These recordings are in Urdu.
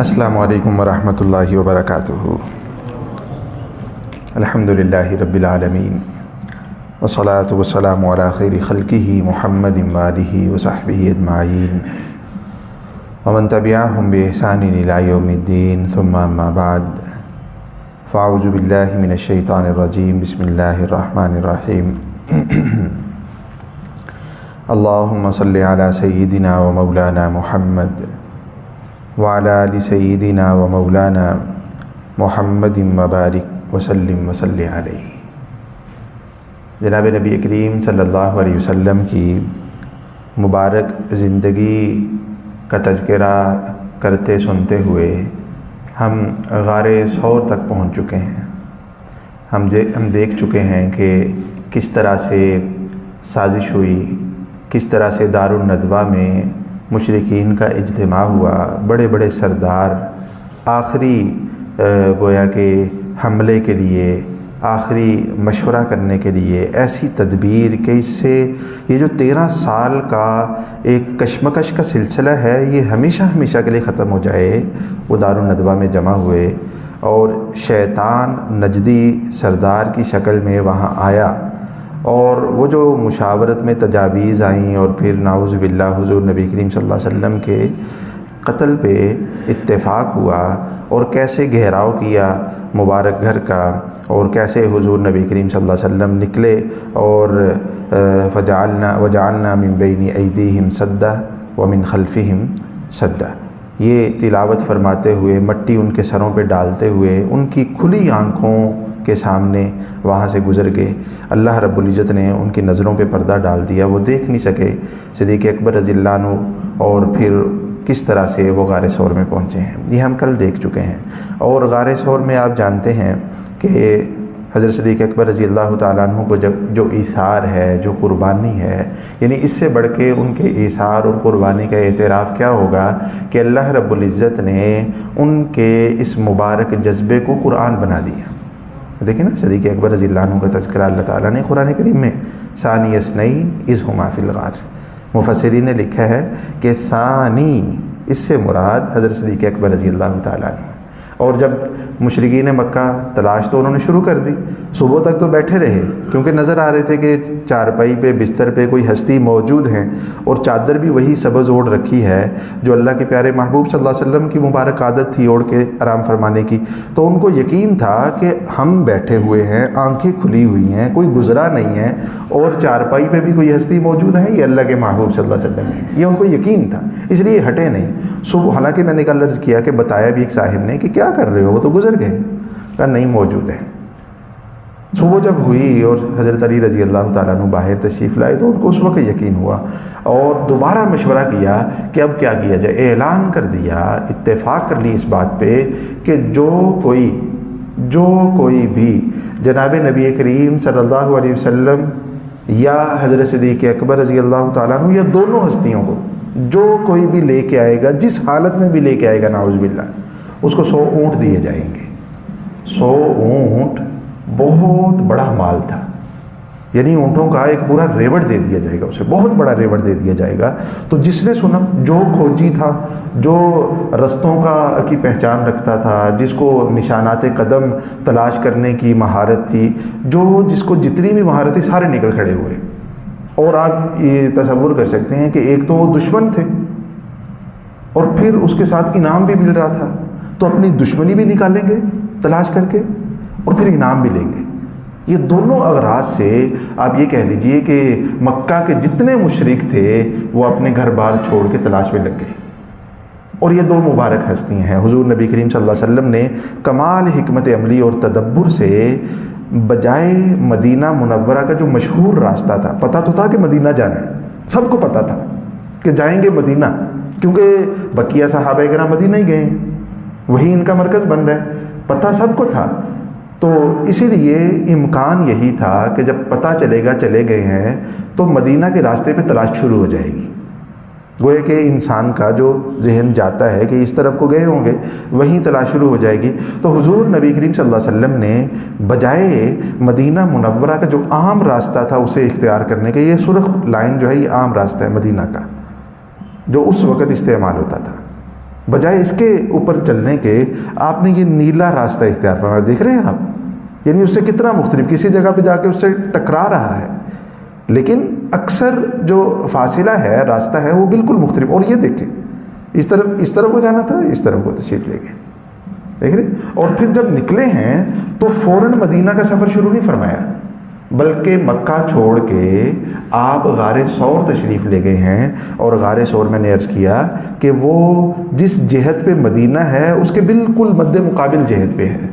السلام علیکم ورحمۃ اللہ وبرکاتہ۔ الحمدللہ رب العالمین والصلاة والسلام علی خیر خلقہ محمد وآلہ وصحبہ اجمعین ومن تبعہم بإحسان الی یوم الدین، ثم اما بعد، فاعوذ باللہ من الشیطان الرجیم، بسم اللہ الرحمن الرحیم۔ اللہم صلی علی سیدنا و مولانا محمد وعلی آل سیدنا و مولانا محمد مبارک وسلم وصلی علیہ۔ جناب نبی کریم صلی اللہ علیہ وسلم کی مبارک زندگی کا تذکرہ کرتے سنتے ہوئے ہم غار ثور تک پہنچ چکے ہیں۔ ہم دیکھ چکے ہیں کہ کس طرح سے سازش ہوئی، کس طرح سے دار الندوہ میں مشرکین کا اجتماع ہوا، بڑے بڑے سردار آخری گویا کہ حملے کے لیے، آخری مشورہ کرنے کے لیے ایسی تدبیر کہ اس سے یہ جو 13 سال کا ایک کشمکش کا سلسلہ ہے یہ ہمیشہ ہمیشہ کے لیے ختم ہو جائے، وہ دار الندوہ میں جمع ہوئے اور شیطان نجدی سردار کی شکل میں وہاں آیا، اور وہ جو مشاورت میں تجاویز آئیں اور پھر نعوذ باللہ حضور نبی کریم صلی اللہ علیہ وسلم کے قتل پہ اتفاق ہوا، اور کیسے گھیراؤ کیا مبارک گھر کا، اور کیسے حضور نبی کریم صلی اللہ علیہ وسلم نکلے اور وجعلنا من بین ایدیہم سدا ومن خلفہم سدا، یہ تلاوت فرماتے ہوئے مٹی ان کے سروں پہ ڈالتے ہوئے ان کی کھلی آنکھوں کے سامنے وہاں سے گزر گئے۔ اللہ رب العزت نے ان کی نظروں پہ پردہ ڈال دیا، وہ دیکھ نہیں سکے صدیق اکبر رضی اللہ عنہ، اور پھر کس طرح سے وہ غار ثور میں پہنچے ہیں یہ ہم کل دیکھ چکے ہیں۔ اور غار ثور میں آپ جانتے ہیں کہ حضرت صدیق اکبر رضی اللہ تعالیٰ عنہ کو جو ایثار ہے، جو قربانی ہے، یعنی اس سے بڑھ کے ان کے ایثار اور قربانی کا اعتراف کیا ہوگا کہ اللہ رب العزت نے ان کے اس مبارک جذبے کو قرآن بنا دیا۔ دیکھیں نا، صدیق اکبر رضی اللہ عنہ کا تذکرہ اللہ تعالیٰ نے قرآن کریم میں ثانی اثنین اذ ہما فی الغار، مفسرین نے لکھا ہے کہ ثانی اس سے مراد حضرت صدیق اکبر رضی اللہ تعالیٰ عنہ۔ اور جب مشرکین مکہ تلاش تو انہوں نے شروع کر دی، صبح تک تو بیٹھے رہے کیونکہ نظر آ رہے تھے کہ چارپائی پہ بستر پہ کوئی ہستی موجود ہیں، اور چادر بھی وہی سبز اوڑھ رکھی ہے جو اللہ کے پیارے محبوب صلی اللہ علیہ وسلم کی مبارک عادت تھی اوڑھ کے آرام فرمانے کی۔ تو ان کو یقین تھا کہ ہم بیٹھے ہوئے ہیں، آنکھیں کھلی ہوئی ہیں، کوئی گزرا نہیں ہے، اور چارپائی پہ بھی کوئی ہستی موجود ہے، یہ اللہ کے محبوب صلی اللہ علیہ وسلم ہے، یہ ان کو یقین تھا، اس لیے ہٹے نہیں۔ صبح حالانکہ میں نے کل عرض کیا کہ بتایا بھی ایک صاحب نے کہ کیا کر رہے ہو، وہ تو گزر گئے، کہا نہیں موجود ہے۔ صبح جب ہوئی اور حضرت علی رضی اللہ تعالیٰ عنہ باہر تشریف لائے تو ان کو اس وقت یقین ہوا، اور دوبارہ مشورہ کیا کہ اب کیا کیا جائے۔ اعلان کر دیا، اتفاق کر لی اس بات پہ کہ جو کوئی بھی جناب نبی کریم صلی اللہ علیہ وسلم یا حضرت صدیق اکبر رضی اللہ تعالیٰ عنہ یا دونوں ہستیوں کو جو کوئی بھی لے کے آئے گا، جس حالت میں بھی لے کے آئے گا، نعوذ باللہ، اس کو 100 اونٹ دیے جائیں گے۔ 100 اونٹ بہت بڑا مال تھا، یعنی اونٹوں کا ایک پورا ریوڑ دے دیا جائے گا، اسے بہت بڑا ریوڑ دے دیا جائے گا۔ تو جس نے سنا، جو کھوجی تھا، جو رستوں کی پہچان رکھتا تھا، جس کو نشانات قدم تلاش کرنے کی مہارت تھی، جس کو جتنی بھی مہارت تھی، سارے نکل کھڑے ہوئے۔ اور آپ یہ تصور کر سکتے ہیں کہ ایک تو وہ دشمن تھے، اور پھر اس کے ساتھ انعام بھی مل رہا تھا، تو اپنی دشمنی بھی نکالیں گے تلاش کر کے، اور پھر انعام بھی لیں گے۔ یہ دونوں اغراض سے آپ یہ کہہ لیجئے کہ مکہ کے جتنے مشرک تھے وہ اپنے گھر بار چھوڑ کے تلاش میں لگ گئے۔ اور یہ دو مبارک ہستیاں ہیں، حضور نبی کریم صلی اللہ علیہ وسلم نے کمال حکمت عملی اور تدبر سے بجائے مدینہ منورہ کا جو مشہور راستہ تھا، پتہ تو تھا کہ مدینہ جانا ہے، سب کو پتہ تھا کہ جائیں گے مدینہ، کیونکہ بقیہ صحابہ کرام مدینہ ہی گئے ہیں، وہی ان کا مرکز بن رہا ہے، پتہ سب کو تھا۔ تو اسی لیے امکان یہی تھا کہ جب پتہ چلے گئے ہیں تو مدینہ کے راستے پہ تلاش شروع ہو جائے گی۔ گویا کہ انسان کا جو ذہن جاتا ہے کہ اس طرف کو گئے ہوں گے، وہیں تلاش شروع ہو جائے گی۔ تو حضور نبی کریم صلی اللہ علیہ وسلم نے بجائے مدینہ منورہ کا جو عام راستہ تھا اسے اختیار کرنے کے، یہ سرخ لائن جو ہے یہ عام راستہ ہے مدینہ کا، جو اس وقت استعمال ہوتا تھا، بجائے اس کے اوپر چلنے کے آپ نے یہ نیلا راستہ اختیار فرمایا. دیکھ رہے ہیں آپ، یعنی اس سے کتنا مختلف، کسی جگہ پہ جا کے اس سے ٹکرا رہا ہے، لیکن اکثر جو فاصلہ ہے، راستہ ہے، وہ بالکل مختلف. اور یہ دیکھیں، اس طرف کو جانا تھا، اس طرف کو تشریف لے گئے. دیکھ رہے؟ اور پھر جب نکلے ہیں تو فوراً مدینہ کا سفر شروع نہیں فرمایا، بلکہ مکہ چھوڑ کے آپ غار ثور تشریف لے گئے ہیں. اور غار ثور میں نے عرض کیا کہ وہ جس جہت پہ مدینہ ہے اس کے بالکل مد مقابل جہت پہ ہے.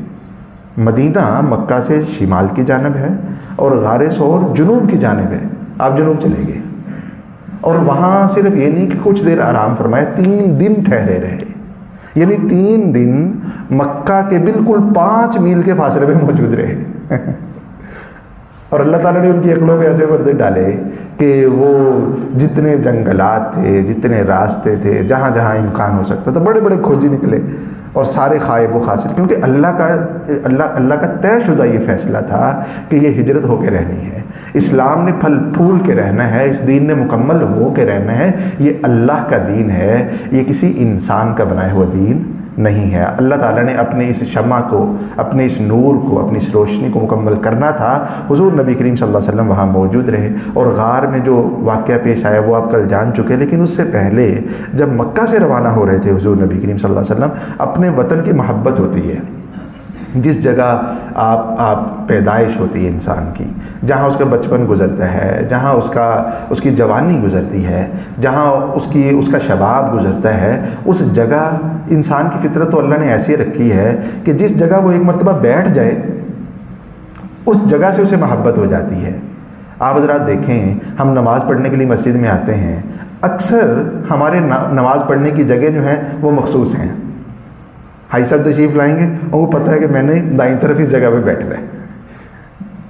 مدینہ مکہ سے شمال کی جانب ہے اور غار ثور جنوب کی جانب ہے. آپ جنوب چلے گئے اور وہاں صرف یہ نہیں کہ کچھ دیر آرام فرمایا، 3 دن ٹھہرے رہے. یعنی 3 دن مکہ کے بالکل 5 میل کے فاصلے پہ موجود رہے. اور اللہ تعالیٰ نے ان کی عقلوں میں ایسے پردے ڈالے کہ وہ جتنے جنگلات تھے، جتنے راستے تھے، جہاں جہاں امکان ہو سکتا تھا، بڑے بڑے کھوجی نکلے اور سارے خائب و خاسر، کیونکہ اللہ کا طے شدہ یہ فیصلہ تھا کہ یہ ہجرت ہو کے رہنی ہے. اسلام نے پھل پھول کے رہنا ہے، اس دین نے مکمل ہو کے رہنا ہے. یہ اللہ کا دین ہے، یہ کسی انسان کا بنایا ہوا دین نہیں ہے. اللہ تعالیٰ نے اپنے اس شمع کو، اپنے اس نور کو، اپنی اس روشنی کو مکمل کرنا تھا. حضور نبی کریم صلی اللہ علیہ وسلم وہاں موجود رہے. اور غار میں جو واقعہ پیش آیا وہ آپ کل جان چکے، لیکن اس سے پہلے جب مکہ سے روانہ ہو رہے تھے حضور نبی کریم صلی اللہ علیہ وسلم، اپنے وطن کی محبت ہوتی ہے. جس جگہ آپ پیدائش ہوتی ہے انسان کی، جہاں اس کا بچپن گزرتا ہے، جہاں اس کی جوانی گزرتی ہے، جہاں اس کا شباب گزرتا ہے، اس جگہ انسان کی فطرت تو اللہ نے ایسی رکھی ہے کہ جس جگہ وہ ایک مرتبہ بیٹھ جائے اس جگہ سے اسے محبت ہو جاتی ہے. آپ حضرات دیکھیں، ہم نماز پڑھنے کے لیے مسجد میں آتے ہیں، اکثر ہمارے نماز پڑھنے کی جگہ جو ہیں وہ مخصوص ہیں. حاجی صاحب تشریف لائیں گے اور وہ پتہ ہے کہ میں نے دائیں طرف اس جگہ پہ بیٹھنا ہے.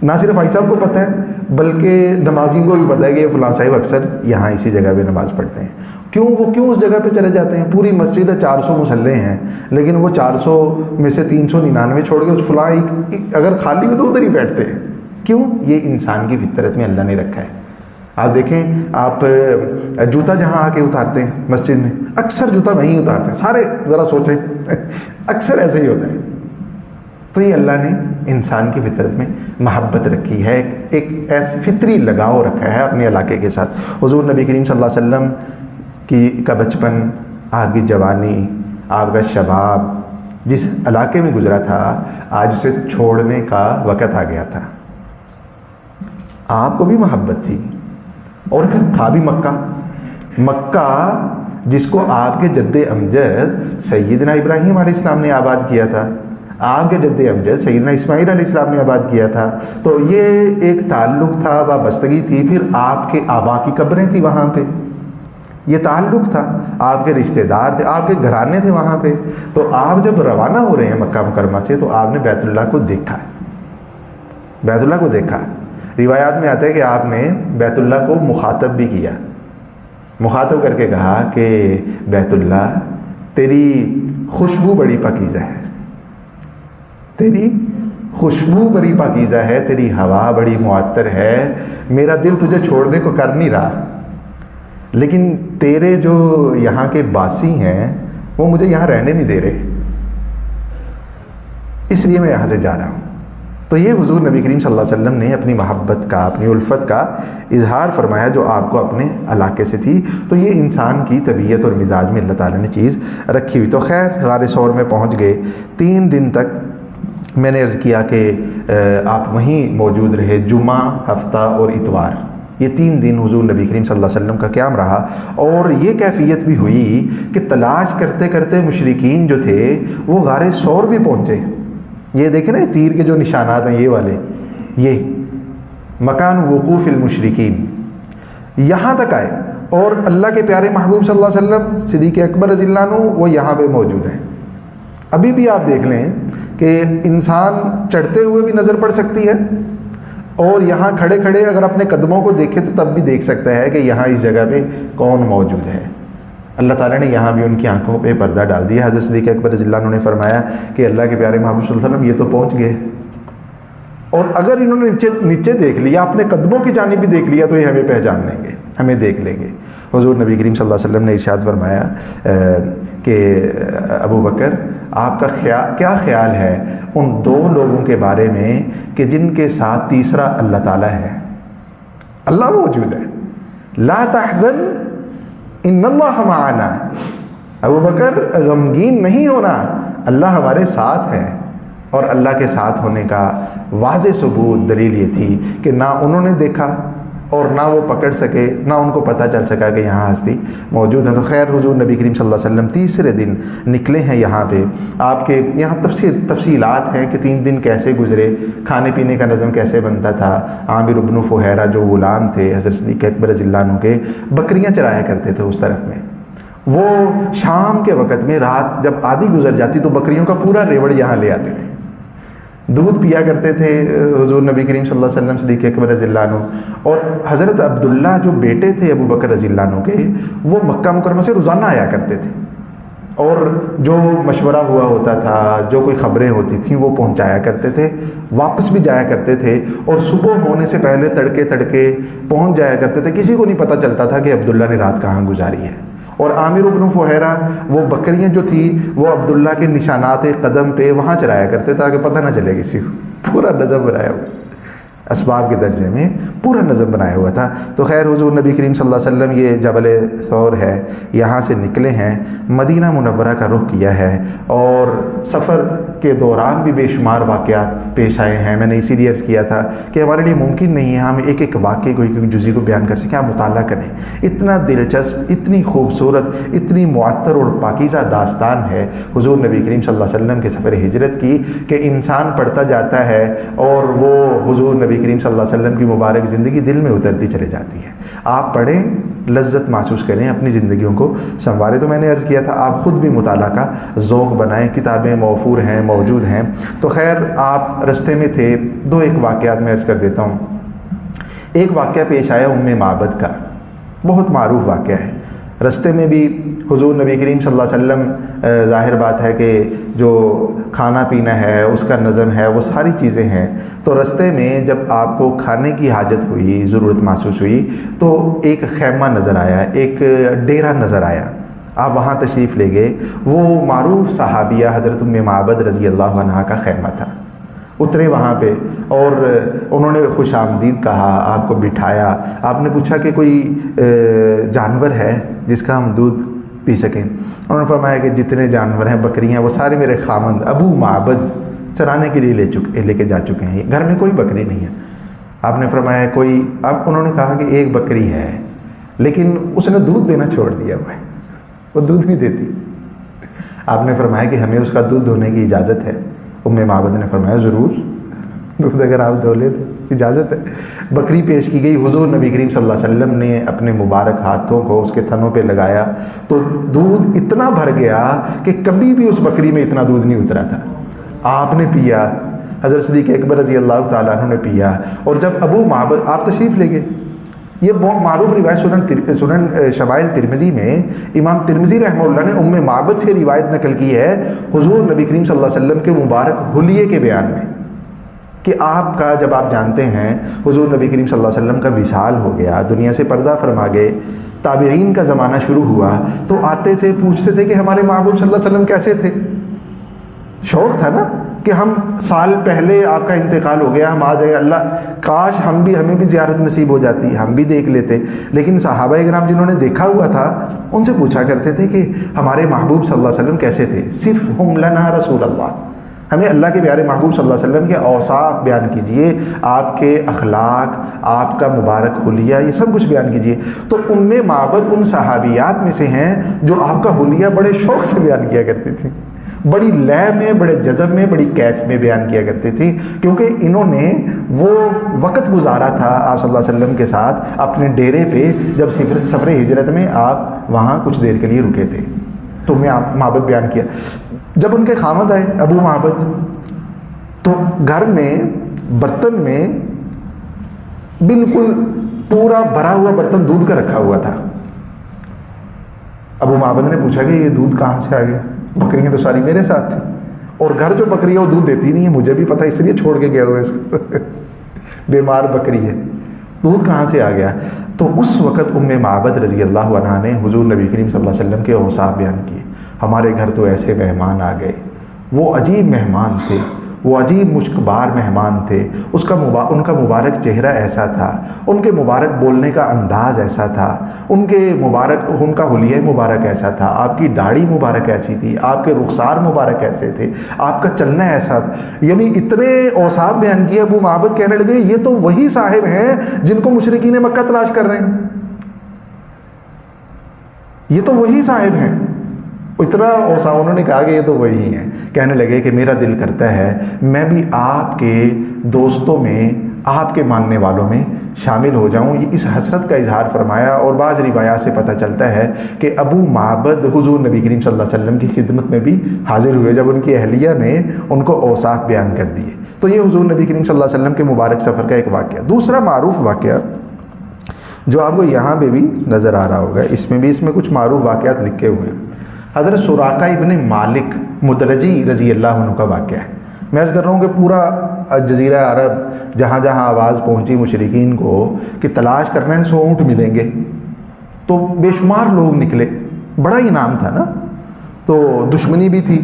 نہ صرف حاجی صاحب کو پتہ ہے بلکہ نمازیوں کو بھی پتہ ہے کہ یہ فلاں صاحب اکثر یہاں اسی جگہ پہ نماز پڑھتے ہیں. وہ کیوں اس جگہ پہ چلے جاتے ہیں؟ پوری مسجد 400 مصلے ہیں، لیکن وہ 400 میں سے 399 چھوڑ کے اس فلاں اگر خالی ہو تو ادھر ہی بیٹھتے ہیں. کیوں؟ یہ انسان کی فطرت میں اللہ نے رکھا ہے. آپ دیکھیں، آپ جوتا جہاں آ کے اتارتے ہیں مسجد میں، اکثر جوتا وہیں اتارتے ہیں. سارے ذرا سوچیں، اکثر ایسے ہی ہوتا ہے. تو یہ اللہ نے انسان کی فطرت میں محبت رکھی ہے، ایک ایسی فطری لگاؤ رکھا ہے اپنے علاقے کے ساتھ. حضور نبی کریم صلی اللہ علیہ وسلم کا بچپن، آپ کی جوانی، آپ کا شباب جس علاقے میں گزرا تھا، آج اسے چھوڑنے کا وقت آ گیا تھا. آپ کو بھی محبت تھی، اور پھر تھا بھی مکہ جس کو آپ کے جد امجد سیدنا ابراہیم علیہ السلام نے آباد کیا تھا، آپ کے جد امجد سیدنا اسماعیل علیہ السلام نے آباد کیا تھا. تو یہ ایک تعلق تھا، وابستگی تھی. پھر آپ کے آبا کی قبریں تھیں وہاں پہ، یہ تعلق تھا. آپ کے رشتہ دار تھے، آپ کے گھرانے تھے وہاں پہ. تو آپ جب روانہ ہو رہے ہیں مکہ مکرمہ سے تو آپ نے بیت اللہ کو دیکھا، بیت اللہ کو دیکھا. روایات میں آتا ہے کہ آپ نے بیت اللہ کو مخاطب بھی کیا، مخاطب کر کے کہا کہ بیت اللہ، تیری خوشبو بڑی پاکیزہ ہے، تیری خوشبو بڑی پاکیزہ ہے، تیری ہوا بڑی معطر ہے. میرا دل تجھے چھوڑنے کو کر نہیں رہا، لیکن تیرے جو یہاں کے باسی ہیں وہ مجھے یہاں رہنے نہیں دے رہے، اس لیے میں یہاں سے جا رہا ہوں. تو یہ حضور نبی کریم صلی اللہ علیہ وسلم نے اپنی محبت کا، اپنی الفت کا اظہار فرمایا جو آپ کو اپنے علاقے سے تھی. تو یہ انسان کی طبیعت اور مزاج میں اللہ تعالیٰ نے چیز رکھی ہوئی. تو خیر غار ثور میں پہنچ گئے. 3 دن تک میں نے عرض کیا کہ آپ وہیں موجود رہے. جمعہ، ہفتہ اور اتوار، یہ 3 دن حضور نبی کریم صلی اللہ علیہ وسلم کا قیام رہا. اور یہ کیفیت بھی ہوئی کہ تلاش کرتے کرتے مشرکین جو تھے وہ غار ثور بھی پہنچے. یہ دیکھیں نا تیر کے جو نشانات ہیں، یہ والے، یہ مکان وقوف المشرکین، یہاں تک آئے. اور اللہ کے پیارے محبوب صلی اللہ علیہ وسلم، صدیق اکبر رضی اللہ عنہ، وہ یہاں پہ موجود ہیں. ابھی بھی آپ دیکھ لیں کہ انسان چڑھتے ہوئے بھی نظر پڑ سکتی ہے، اور یہاں کھڑے کھڑے اگر اپنے قدموں کو دیکھے تو تب بھی دیکھ سکتا ہے کہ یہاں اس جگہ پہ کون موجود ہے. اللہ تعالیٰ نے یہاں بھی ان کی آنکھوں پہ پردہ ڈال دیا. حضرت صدیق اکبر رضی اللہ عنہ نے فرمایا کہ اللہ کے پیارے محبوب صلی اللہ علیہ وسلم یہ تو پہنچ گئے، اور اگر انہوں نے نیچے دیکھ لیا، اپنے قدموں کی جانب بھی دیکھ لیا تو یہ ہمیں پہچان لیں گے. ہمیں دیکھ لیں گے۔ حضور نبی کریم صلی اللہ علیہ وسلم نے ارشاد فرمایا کہ ابو بکر آپ کا کیا خیال ہے ان دو لوگوں کے بارے میں کہ جن کے ساتھ تیسرا اللہ تعالیٰ ہے، اللہ موجود ہے، لا تحزن ان اللہ معنا، ابو بکر غمگین نہیں ہونا، اللہ ہمارے ساتھ ہے۔ اور اللہ کے ساتھ ہونے کا واضح ثبوت دلیل یہ تھی کہ نہ انہوں نے دیکھا اور نہ وہ پکڑ سکے، نہ ان کو پتہ چل سکا کہ یہاں ہستی موجود ہیں۔ تو خیر حضور نبی کریم صلی اللہ علیہ وسلم تیسرے دن نکلے ہیں یہاں پہ، آپ کے یہاں تفصیلات ہیں کہ 3 دن کیسے گزرے، کھانے پینے کا نظم کیسے بنتا تھا۔ عامر بن فہیرہ جو غلام تھے حضرت صدیق اکبر رضی اللہ عنہ کے، بکریاں چرایا کرتے تھے اس طرف میں۔ وہ شام کے وقت میں رات جب آدھی گزر جاتی تو بکریوں کا پورا ریوڑ یہاں لے آتے تھے، دودھ پیا کرتے تھے حضور نبی کریم صلی اللہ علیہ وسلم صدیق اکبر رضی اللہ عنہ۔ اور حضرت عبداللہ جو بیٹے تھے ابو بکر رضی اللہ عنہ کے، وہ مکہ مکرمہ سے روزانہ آیا کرتے تھے، اور جو مشورہ ہوا ہوتا تھا، جو کوئی خبریں ہوتی تھیں وہ پہنچایا کرتے تھے، واپس بھی جایا کرتے تھے، اور صبح ہونے سے پہلے تڑکے پہنچ جایا کرتے تھے۔ کسی کو نہیں پتہ چلتا تھا کہ عبداللہ نے رات کہاں گزاری ہے۔ اور عامر بن فہیرہ وہ بکریاں جو تھی وہ عبداللہ کے نشانات قدم پہ وہاں چرایا کرتے تاکہ پتہ نہ چلے کسی کو۔ پورا نظم بنایا ہوا اسباب کے درجے میں پورا نظم بنایا ہوا تھا۔ تو خیر حضور نبی کریم صلی اللہ علیہ وسلم یہ جبل ثور ہے یہاں سے نکلے ہیں، مدینہ منورہ کا رخ کیا ہے، اور سفر کے دوران بھی بے شمار واقعات پیش آئے ہیں۔ میں نے اسی لیے عرض کیا تھا کہ ہمارے لیے ممکن نہیں ہے ہم ایک ایک واقعے کو، ایک جزی کو بیان کر سکیں۔ آپ مطالعہ کریں، اتنا دلچسپ، اتنی خوبصورت، اتنی معطر اور پاکیزہ داستان ہے حضور نبی کریم صلی اللہ علیہ وسلم کے سفر ہجرت کی کہ انسان پڑھتا جاتا ہے اور وہ حضور نبی کریم صلی اللہ علیہ وسلم کی مبارک زندگی دل میں اترتی چلے جاتی ہے۔ آپ پڑھیں، لذت محسوس کریں، اپنی زندگیوں کو سنواریں۔ تو میں نے عرض کیا تھا آپ خود بھی مطالعہ کا ذوق بنائیں، کتابیں موفور ہیں، موجود ہیں۔ تو خیر آپ رستے میں تھے، 2 واقعات میں عرض کر دیتا ہوں۔ ایک واقعہ پیش آیا معبد کا، بہت معروف واقعہ ہے۔ رستے میں بھی حضور نبی کریم صلی اللہ علیہ وسلم، ظاہر بات ہے کہ جو کھانا پینا ہے اس کا نظم ہے، وہ ساری چیزیں ہیں۔ تو رستے میں جب آپ کو کھانے کی حاجت ہوئی، ضرورت محسوس ہوئی، تو ایک خیمہ نظر آیا، ایک ڈیرا نظر آیا، آپ وہاں تشریف لے گئے۔ وہ معروف صحابیہ حضرت معبد رضی اللہ عنہا کا خیمہ تھا۔ اترے وہاں پہ اور انہوں نے خوش آمدید کہا، آپ کو بٹھایا۔ آپ نے پوچھا کہ کوئی جانور ہے جس کا ہم دودھ پی سکیں؟ انہوں نے فرمایا کہ جتنے جانور ہیں، بکریاں، وہ سارے میرے خامند ابو معبد چرانے کے لیے لے کے جا چکے ہیں، گھر میں کوئی بکری نہیں ہے۔ آپ نے فرمایا کوئی، اب انہوں نے کہا کہ ایک بکری ہے لیکن اس نے دودھ دینا چھوڑ دیا ہوا ہے، وہ دودھ نہیں دیتی۔ آپ نے فرمایا کہ ہمیں اس کا دودھ دھونے کی اجازت ہے؟ معبد نے فرمایا ضرور، دودھ اگر آپ دھو لے تو اجازت ہے۔ بکری پیش کی گئی، حضور نبی کریم صلی اللہ علیہ وسلم نے اپنے مبارک ہاتھوں کو اس کے تھنوں پہ لگایا تو دودھ اتنا بھر گیا کہ کبھی بھی اس بکری میں اتنا دودھ نہیں اترا تھا۔ آپ نے پیا، حضرت صدیق اکبر رضی اللہ تعالیٰ عنہ نے پیا، اور جب ابو معبد آپ تشریف لے گئے۔ یہ بہت معروف روایت سنن شمائل ترمذی میں امام ترمذی رحمہ اللہ نے معبد سے روایت نقل کی ہے حضور نبی کریم صلی اللہ علیہ وسلم کے مبارک حلیے کے بیان میں، کہ آپ کا جب آپ جانتے ہیں حضور نبی کریم صلی اللہ علیہ وسلم کا وصال ہو گیا، دنیا سے پردہ فرما گئے، تابعین کا زمانہ شروع ہوا، تو آتے تھے پوچھتے تھے کہ ہمارے محبوب صلی اللہ علیہ وسلم کیسے تھے۔ شوق تھا نا کہ ہم سال پہلے آپ کا انتقال ہو گیا، ہم آ جائیں، اللہ کاش ہمیں بھی زیارت نصیب ہو جاتی، ہم بھی دیکھ لیتے۔ لیکن صحابہ کرام جنہوں نے دیکھا ہوا تھا ان سے پوچھا کرتے تھے کہ ہمارے محبوب صلی اللہ علیہ وسلم کیسے تھے، صفہم لنا رسول اللہ، ہمیں اللہ کے پیارے محبوب صلی اللہ علیہ وسلم کے اوصاف بیان کیجئے، آپ کے اخلاق، آپ کا مبارک حلیہ، یہ سب کچھ بیان کیجئے۔ تو معبد ان صحابیات میں سے ہیں جو آپ کا حلیہ بڑے شوق سے بیان کیا کرتے تھے، بڑی لے میں، بڑے جذب میں، بڑی کیف میں بیان کیا کرتے تھے، کیونکہ انہوں نے وہ وقت گزارا تھا آپ صلی اللہ علیہ وسلم کے ساتھ اپنے ڈیرے پہ، جب سفر ہجرت میں آپ وہاں کچھ دیر کے لیے رکے تھے۔ تو معبد بیان کیا۔ جب ان کے خامد آئے ابو معبد، تو گھر میں برتن میں بالکل پورا بھرا ہوا برتن دودھ کا رکھا ہوا تھا۔ ابو معبد نے پوچھا کہ یہ دودھ کہاں سے آ گیا؟ بکریاں تو ساری میرے ساتھ تھیں، اور گھر جو بکری ہے وہ دودھ دیتی نہیں ہے، مجھے بھی پتہ، اس لیے چھوڑ کے گیا ہوا ہے اس کو بیمار بکری ہے۔ دودھ کہاں سے آ گیا؟ تو اس وقت ام معبد رضی اللہ عنہا نے حضور نبی کریم صلی اللہ علیہ وسلم کے اوصاف بیان کیے. ہمارے گھر تو ایسے مہمان آ گئے، وہ عجیب مہمان تھے، وہ عجیب مشکبار مہمان تھے. ان کا مبارک چہرہ ایسا تھا، ان کے مبارک بولنے کا انداز ایسا تھا، ان کا حلیہ مبارک ایسا تھا، آپ کی داڑھی مبارک ایسی تھی، آپ کے رخسار مبارک ایسے تھے، آپ کا چلنا ایسا تھا. یعنی اتنے اوصاف بیان کیے. ابو معبد کہنے لگے یہ تو وہی صاحب ہیں جن کو مشرکین مکہ تلاش کر رہے ہیں، یہ تو وہی صاحب ہیں. اتنا اوصاف انہوں نے کہا کہ یہ تو وہی ہیں. کہنے لگے کہ میرا دل کرتا ہے میں بھی آپ کے دوستوں میں، آپ کے ماننے والوں میں شامل ہو جاؤں. یہ اس حسرت کا اظہار فرمایا. اور بعض روایات سے پتہ چلتا ہے کہ ابو معبد حضور نبی کریم صلی اللہ علیہ وسلم کی خدمت میں بھی حاضر ہوئے جب ان کی اہلیہ نے ان کو اوصاف بیان کر دیے. تو یہ حضور نبی کریم صلی اللہ علیہ وسلم کے مبارک سفر کا ایک واقعہ. دوسرا معروف واقعہ جو آپ کو یہاں پہ بھی نظر آ رہا ہوگا، اس میں کچھ معروف واقعات لکھے ہوئے ہیں. حضرت سراقہ ابن مالک مدلجی رضی اللہ عنہ کا واقعہ ہے. میں عرض کر رہا ہوں کہ پورا جزیرہ عرب جہاں جہاں آواز پہنچی مشرکین کو کہ تلاش کرنا ہے 100 اونٹ ملیں گے، تو بے شمار لوگ نکلے. بڑا انعام تھا نا، تو دشمنی بھی تھی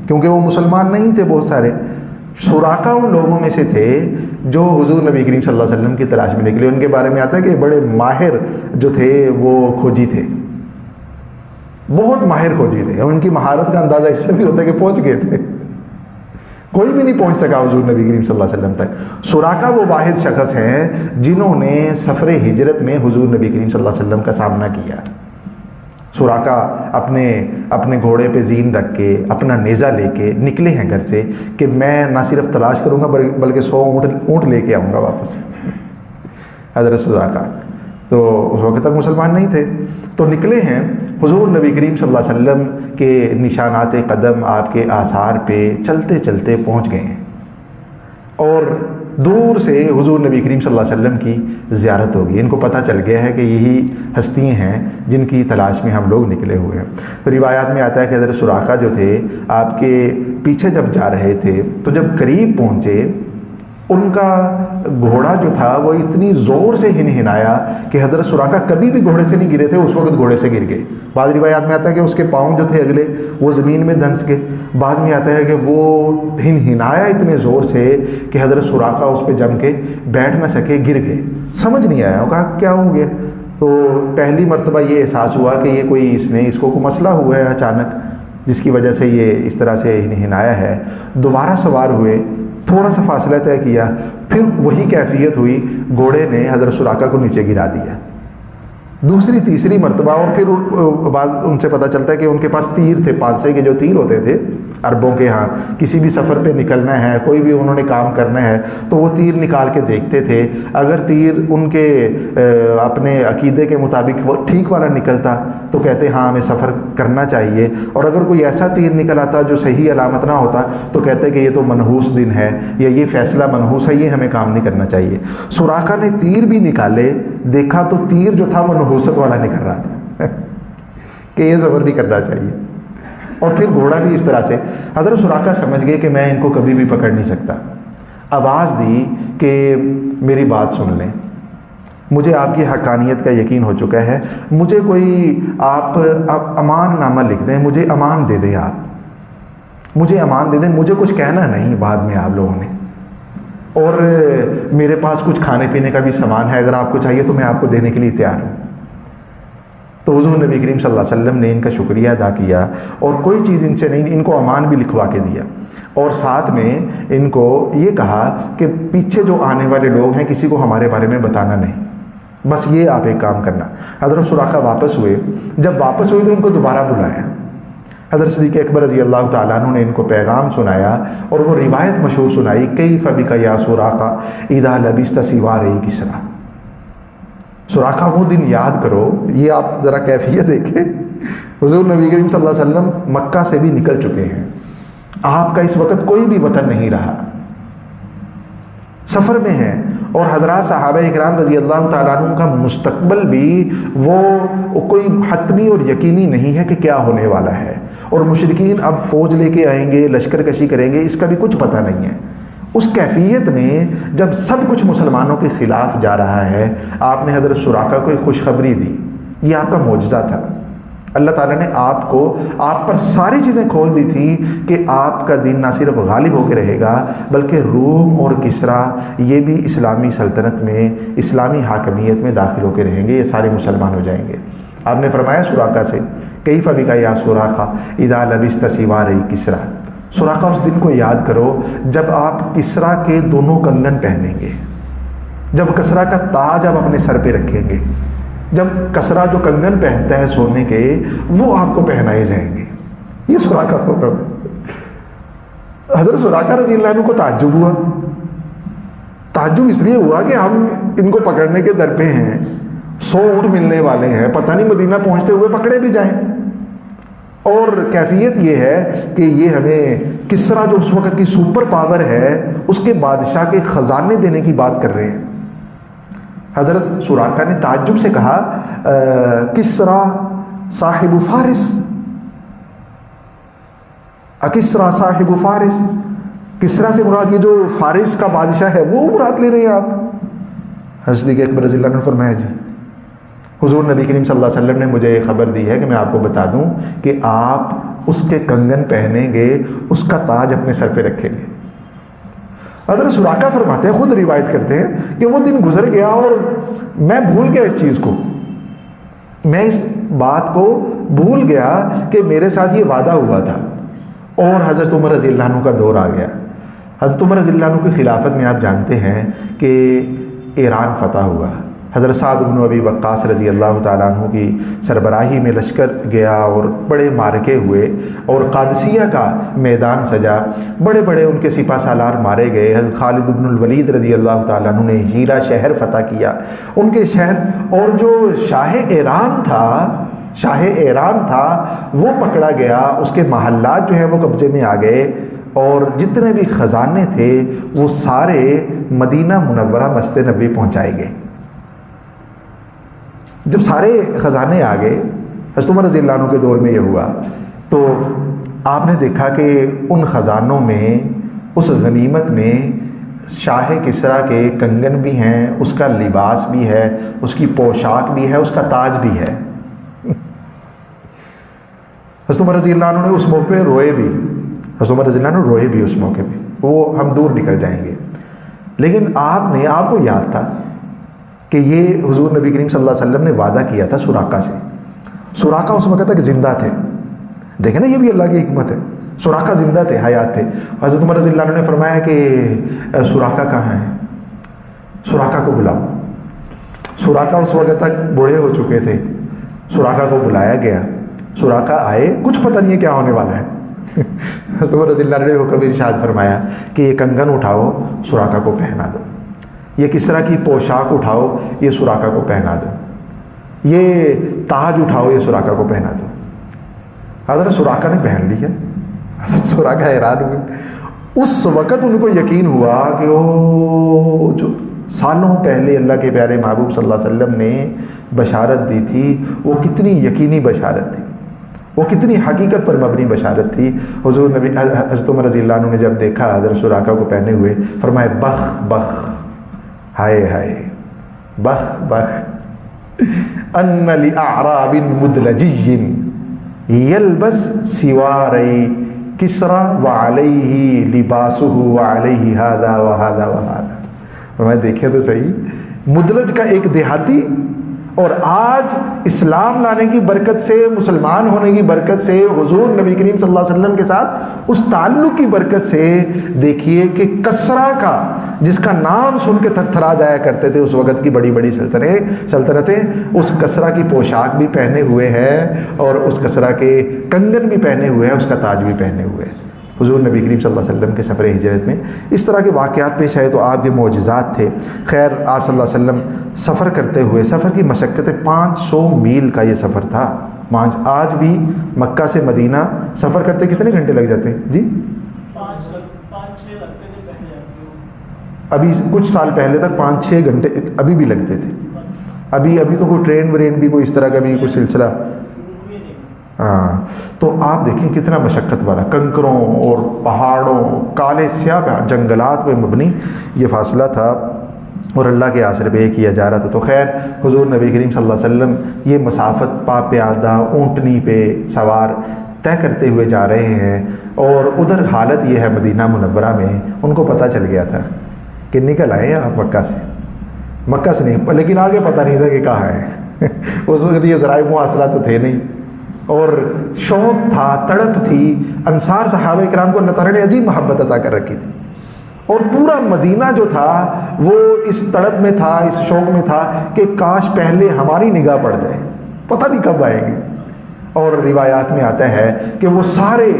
کیونکہ وہ مسلمان نہیں تھے بہت سارے. سراقہ ان لوگوں میں سے تھے جو حضور نبی کریم صلی اللہ علیہ وسلم کی تلاش میں نکلے. ان کے بارے میں آتا ہے کہ بڑے ماہر جو تھے وہ کھوجی تھے، بہت ماہر کھوجی تھے. ان کی مہارت کا اندازہ اس سے بھی ہوتا ہے کہ پہنچ گئے تھے، کوئی بھی نہیں پہنچ سکا حضور نبی کریم صلی اللہ علیہ وسلم تک. سراقہ وہ واحد شخص ہیں جنہوں نے سفر ہجرت میں حضور نبی کریم صلی اللہ علیہ وسلم کا سامنا کیا. سراقہ اپنے گھوڑے پہ زین رکھ کے، اپنا نیزہ لے کے نکلے ہیں گھر سے کہ میں نہ صرف تلاش کروں گا بلکہ 100 اونٹ لے کے آؤں گا واپس. حضرت سراقہ تو اس وقت تک مسلمان نہیں تھے، تو نکلے ہیں. حضور نبی کریم صلی اللہ علیہ وسلم کے نشانات قدم، آپ کے آثار پہ چلتے چلتے پہنچ گئے ہیں، اور دور سے حضور نبی کریم صلی اللہ علیہ وسلم کی زیارت ہوگی. ان کو پتہ چل گیا ہے کہ یہی ہستیاں ہیں جن کی تلاش میں ہم لوگ نکلے ہوئے ہیں. روایات میں آتا ہے کہ حضرت سراقہ جو تھے آپ کے پیچھے جب جا رہے تھے تو جب قریب پہنچے ان کا گھوڑا جو تھا وہ اتنی زور سے ہنہنایا کہ حضرت سراقہ کبھی بھی گھوڑے سے نہیں گرے تھے، اس وقت گھوڑے سے گر گئے. بعض روایات میں آتا ہے کہ اس کے پاؤں جو تھے اگلے وہ زمین میں دھنس گئے. بعض میں آتا ہے کہ وہ ہنہنایا اتنے زور سے کہ حضرت سراقہ اس پہ جم کے بیٹھ نہ سکے، گر گئے. سمجھ نہیں آیا، وہ کہا کیا ہو گیا. تو پہلی مرتبہ یہ احساس ہوا کہ یہ کوئی اس کو کوئی مسئلہ ہوا ہے اچانک جس کی وجہ سے یہ اس طرح سے ہنہنایا ہے. دوبارہ سوار ہوئے، تھوڑا سا فاصلہ طے کیا، پھر وہی کیفیت ہوئی، گھوڑے نے حضرت سراقہ کو نیچے گرا دیا. دوسری تیسری مرتبہ، اور پھر بعض ان سے پتہ چلتا ہے کہ ان کے پاس تیر تھے، پانسے کے جو تیر ہوتے تھے عربوں کے ہاں، کسی بھی سفر پہ نکلنا ہے، کوئی بھی انہوں نے کام کرنا ہے تو وہ تیر نکال کے دیکھتے تھے. اگر تیر ان کے اپنے عقیدے کے مطابق وہ ٹھیک والا نکلتا تو کہتے ہاں ہمیں سفر کرنا چاہیے، اور اگر کوئی ایسا تیر نکل آتا جو صحیح علامت نہ ہوتا تو کہتے کہ یہ تو منحوس دن ہے یا یہ فیصلہ منحوس ہے، یہ ہمیں کام نہیں کرنا چاہیے. سراقہ نے تیر بھی نکالے، دیکھا تو تیر جو تھا وہ نحوست والا نکل رہا تھا کہ یہ سفر نہیں کرنا چاہیے. اور پھر گھوڑا بھی اس طرح سے. حضرت سراقہ سمجھ گئے کہ میں ان کو کبھی بھی پکڑ نہیں سکتا. آواز دی کہ میری بات سن لیں، مجھے آپ کی حقانیت کا یقین ہو چکا ہے، مجھے کوئی آپ امان نامہ لکھ دیں، مجھے امان دے دیں، آپ مجھے امان دے دیں، مجھے کچھ کہنا نہیں بعد میں آپ لوگوں نے، اور میرے پاس کچھ کھانے پینے کا بھی سامان ہے، اگر آپ کو چاہیے تو میں آپ کو دینے کے لیے تیار ہوں. تو حضور نبی کریم صلی اللہ علیہ وسلم نے ان کا شکریہ ادا کیا اور کوئی چیز ان سے نہیں، ان کو امان بھی لکھوا کے دیا، اور ساتھ میں ان کو یہ کہا کہ پیچھے جو آنے والے لوگ ہیں کسی کو ہمارے بارے میں بتانا نہیں، بس یہ آپ ایک کام کرنا. حضرت سراقہ واپس ہوئے، جب واپس ہوئے تو ان کو دوبارہ بلایا. حضرت صدیق اکبر رضی اللہ تعالیٰ عنہ نے ان کو پیغام سنایا اور وہ روایت مشہور سنائی، کیف بک یا سراقہ اذا لبست سوار کسریٰ. سراقہ وہ دن یاد کرو، یہ آپ ذرا کیفیت دیکھیں. حضور نبی کریم صلی اللہ علیہ وسلم مکہ سے بھی نکل چکے ہیں، آپ کا اس وقت کوئی بھی وطن نہیں رہا، سفر میں ہیں، اور حضرات صحابہ اکرام رضی اللہ تعالیٰ عنہ کا مستقبل بھی وہ کوئی حتمی اور یقینی نہیں ہے کہ کیا ہونے والا ہے، اور مشرکین اب فوج لے کے آئیں گے، لشکر کشی کریں گے، اس کا بھی کچھ پتہ نہیں ہے. اس کیفیت میں جب سب کچھ مسلمانوں کے خلاف جا رہا ہے، آپ نے حضرت سراقہ کو ایک خوشخبری دی. یہ آپ کا معجزہ تھا. اللہ تعالیٰ نے آپ پر ساری چیزیں کھول دی تھی کہ آپ کا دین نہ صرف غالب ہو کے رہے گا بلکہ روم اور کسرا یہ بھی اسلامی سلطنت میں، اسلامی حاکمیت میں داخل ہو کے رہیں گے، یہ سارے مسلمان ہو جائیں گے. آپ نے فرمایا سراقہ سے، کیف بک یا سراقہ اذا لبست سوارئی کسرا. سراقہ اس دن کو یاد کرو جب آپ کسرا کے دونوں کنگن پہنیں گے، جب کسرا کا تاج آپ اپنے سر پہ رکھیں گے، جب کسرا جو کنگن پہنتا ہے سونے کے وہ آپ کو پہنائے جائیں گے. یہ سراقہ کو حضرت سراقہ رضی اللہ عنہ کو تعجب ہوا. تعجب اس لیے ہوا کہ ہم ان کو پکڑنے کے در پہ ہیں، 100 اونٹ ملنے والے ہیں، پتہ نہیں مدینہ پہنچتے ہوئے پکڑے بھی جائیں. اور کیفیت یہ ہے کہ یہ ہمیں کسرا جو اس وقت کی سپر پاور ہے اس کے بادشاہ کے خزانے دینے کی بات کر رہے ہیں. حضرت سراقہ نے تعجب سے کہا کسرا صاحب فارس، کسرا صاحب فارس، کسرا سے مراد یہ جو فارس کا بادشاہ ہے وہ مراد لے رہے ہیں آپ؟ حضرت اکبر رضی اللہ عنہ نے فرمایا جی حضور نبی کریم صلی اللہ علیہ وسلم نے مجھے یہ خبر دی ہے کہ میں آپ کو بتا دوں کہ آپ اس کے کنگن پہنیں گے، اس کا تاج اپنے سر پہ رکھیں گے. حضرت سراقہ فرماتے ہیں، خود روایت کرتے ہیں کہ وہ دن گزر گیا اور میں بھول گیا اس چیز کو، میں اس بات کو بھول گیا کہ میرے ساتھ یہ وعدہ ہوا تھا. اور حضرت عمر رضی اللہ عنہ کا دور آ گیا. حضرت عمر رضی اللہ عنہ کی خلافت میں آپ جانتے ہیں کہ ایران فتح ہوا. حضرت سعد بن ابی وقاص رضی اللہ تعالیٰ عنہ کی سربراہی میں لشکر گیا اور بڑے معرکے ہوئے اور قادسیہ کا میدان سجا، بڑے بڑے ان کے سپہ سالار مارے گئے. حضرت خالد بن الولید رضی اللہ تعالیٰ عنہ نے ہیرا شہر فتح کیا، ان کے شہر. اور جو شاہ ایران تھا وہ پکڑا گیا، اس کے محلات جو ہیں وہ قبضے میں آ گئے اور جتنے بھی خزانے تھے وہ سارے مدینہ منورہ مسجد نبوی پہنچائے گئے. جب سارے خزانے آ گئے، حضرت عمر رضی اللہ عنہ کے دور میں یہ ہوا، تو آپ نے دیکھا کہ ان خزانوں میں، اس غنیمت میں شاہ کسرا کے کنگن بھی ہیں، اس کا لباس بھی ہے، اس کی پوشاک بھی ہے، اس کا تاج بھی ہے. حضرت عمر رضی اللہ عنہ نے اس موقع پہ روئے بھی، حضرت عمر رضی اللہ عنہ روئے بھی اس موقع پہ، وہ ہم دور نکل جائیں گے. لیکن آپ کو یاد تھا کہ یہ حضور نبی کریم صلی اللہ علیہ وسلم نے وعدہ کیا تھا سراقہ سے. سراقہ اس وقت تک زندہ تھے، دیکھیں نا یہ بھی اللہ کی حکمت ہے. سراقہ زندہ تھے، حیات تھے. حضرت عمر رضی اللہ عنہ نے فرمایا کہ سراقہ کہاں ہے، سراقہ کو بلاؤ. سراقہ اس وقت تک بوڑھے ہو چکے تھے. سراقہ کو بلایا گیا، سراقہ آئے، کچھ پتہ نہیں ہے کیا ہونے والا ہے. حضرت عمر رضی اللہ عنہ نے حکم ارشاد فرمایا کہ یہ کنگن اٹھاؤ، سراقہ کو پہنا دو. یہ کس طرح کی پوشاک اٹھاؤ، یہ سراقہ کو پہنا دو. یہ تاج اٹھاؤ، یہ سراقہ کو پہنا دو. حضرت سراقہ نے پہن لیا. حضرت سراقہ حیران ہوئے. اس وقت ان کو یقین ہوا کہ وہ جو سالوں پہلے اللہ کے پیارے محبوب صلی اللہ علیہ وسلم نے بشارت دی تھی وہ کتنی یقینی بشارت تھی، وہ کتنی حقیقت پر مبنی بشارت تھی. حضور نبی حضرت عمر رضی اللہ عنہ نے جب دیکھا حضرت سراقہ کو پہنے ہوئے، فرمائے بخ بخ، ہائے ہائے، بخ بخ، ان لأعراب مدلجی یلبس سواری کسرا وعلیہ لباسہ وعلیہ ہذا وہذا وہذا. فرمایا دیکھیں تو صحیح، مدلج کا ایک دیہاتی، اور آج اسلام لانے کی برکت سے، مسلمان ہونے کی برکت سے، حضور نبی کریم صلی اللہ علیہ وسلم کے ساتھ اس تعلق کی برکت سے دیکھیے کہ کسرا کا، جس کا نام سن کے تھر تھرا جایا کرتے تھے اس وقت کی بڑی بڑی سلطنتیں، اس کسرا کی پوشاک بھی پہنے ہوئے ہیں اور اس کسرا کے کنگن بھی پہنے ہوئے ہیں، اس کا تاج بھی پہنے ہوئے ہیں. حضور نبی کریم صلی اللہ علیہ وسلم کے سفر ہجرت میں اس طرح کے واقعات پیش آئے تو آپ کے معجزات تھے. خیر، آپ صلی اللہ علیہ وسلم سفر کرتے ہوئے، سفر کی مشقت 500 میل کا یہ سفر تھا. آج بھی مکہ سے مدینہ سفر کرتے کتنے گھنٹے لگ جاتے ہیں جی؟ 5-6 لگتے تھے. ابھی کچھ سال پہلے تک 5-6 گھنٹے ابھی بھی لگتے تھے. ابھی تو کوئی ٹرین ورین بھی کوئی اس طرح کا بھی کوئی سلسلہ تو آپ دیکھیں کتنا مشقت والا، کنکروں اور پہاڑوں، کالے سیاہ جنگلات پہ مبنی یہ فاصلہ تھا، اور اللہ کے آسرے پہ یہ کیا جا رہا تھا۔ تو خیر حضور نبی کریم صلی اللہ علیہ وسلم یہ مسافت پا پیادہ اونٹنی پہ سوار طے کرتے ہوئے جا رہے ہیں، اور ادھر حالت یہ ہے مدینہ منورہ میں ان کو پتہ چل گیا تھا کہ نکل آئے ہیں آپ مکہ سے نہیں، لیکن آگے پتہ نہیں تھا کہ کہاں ہے اس وقت یہ ذرائع مواصلات تو تھے نہیں، اور شوق تھا، تڑپ تھی۔ انصار صحابہ کرام کو اللہ تعالیٰ نے عجیب محبت عطا کر رکھی تھی، اور پورا مدینہ جو تھا وہ اس تڑپ میں تھا، اس شوق میں تھا کہ کاش پہلے ہماری نگاہ پڑ جائے، پتہ نہیں کب آئیں گے۔ اور روایات میں آتا ہے کہ وہ سارے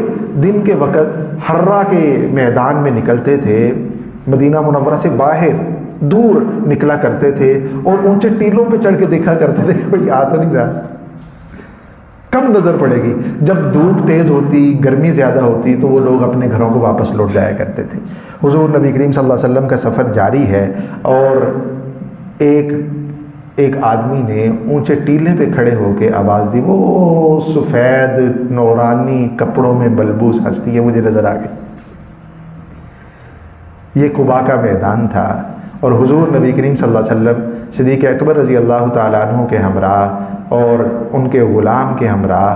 دن کے وقت حرہ کے میدان میں نکلتے تھے، مدینہ منورہ سے باہر دور نکلا کرتے تھے، اور اونچے ٹیلوں پہ چڑھ کے دیکھا کرتے تھے کہ کوئی آ تو نہیں رہا، کب نظر پڑے گی۔ جب دھوپ تیز ہوتی، گرمی زیادہ ہوتی، تو وہ لوگ اپنے گھروں کو واپس لوٹ جایا کرتے تھے۔ حضور نبی کریم صلی اللہ علیہ وسلم کا سفر جاری ہے، اور ایک آدمی نے اونچے ٹیلے پہ کھڑے ہو کے آواز دی، وہ سفید نورانی کپڑوں میں ملبوس ہستی ہے مجھے نظر آ گئی۔ یہ قباء کا میدان تھا، اور حضور نبی کریم صلی اللہ علیہ وسلم صدیق اکبر رضی اللہ تعالیٰ عنہ کے ہمراہ اور ان کے غلام کے ہمراہ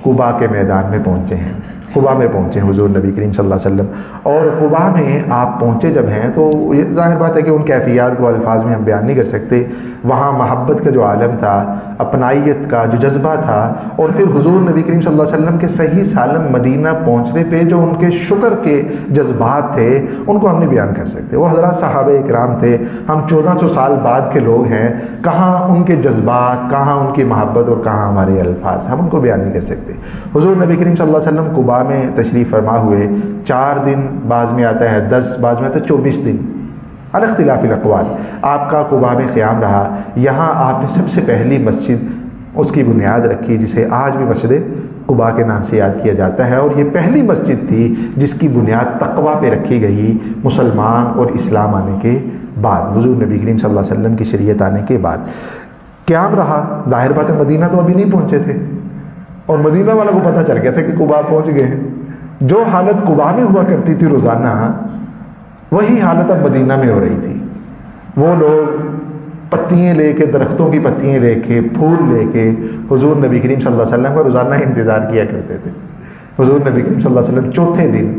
قباء کے میدان میں پہنچے ہیں، قباء میں پہنچے حضور نبی کریم صلی اللہ علیہ وسلم۔ اور قباء میں آپ پہنچے جب ہیں تو یہ ظاہر بات ہے کہ ان کیفیات کو الفاظ میں ہم بیان نہیں کر سکتے۔ وہاں محبت کا جو عالم تھا، اپنائیت کا جو جذبہ تھا، اور پھر حضور نبی کریم صلی اللہ علیہ وسلم کے صحیح سالم مدینہ پہنچنے پہ جو ان کے شکر کے جذبات تھے، ان کو ہم نہیں بیان کر سکتے۔ وہ حضرات صحابہ کرام تھے، ہم 1400 سال بعد کے لوگ ہیں، کہاں ان کے جذبات، کہاں ان کی محبت، اور کہاں ہمارے الفاظ، ہم ان کو بیان نہیں کر سکتے۔ حضور نبی کریم صلی اللہ علیہ وسلم قباء میں تشریف فرما ہوئے 4 دن، بعض میں آتا ہے 10، بعض میں آتا ہے 24 دن، علی اختلاف الاقوال آپ کا قباء میں قیام رہا۔ یہاں آپ نے سب سے پہلی مسجد اس کی بنیاد رکھی، جسے آج بھی مسجد قباء کے نام سے یاد کیا جاتا ہے، اور یہ پہلی مسجد تھی جس کی بنیاد تقویٰ پہ رکھی گئی مسلمان اور اسلام آنے کے بعد، حضور نبی کریم صلی اللہ علیہ وسلم کی شریعت آنے کے بعد قیام رہا۔ ظاہر بات ہے مدینہ تو ابھی نہیں پہنچے تھے، اور مدینہ والوں کو پتہ چل گیا تھا کہ قباء پہنچ گئے ہیں۔ جو حالت قباء میں ہوا کرتی تھی روزانہ، وہی حالت اب مدینہ میں ہو رہی تھی۔ وہ لوگ پتیاں لے کے، درختوں کی پتیاں لے کے، پھول لے کے حضور نبی کریم صلی اللہ علیہ وسلم کا روزانہ انتظار کیا کرتے تھے۔ حضور نبی کریم صلی اللہ علیہ وسلم چوتھے دن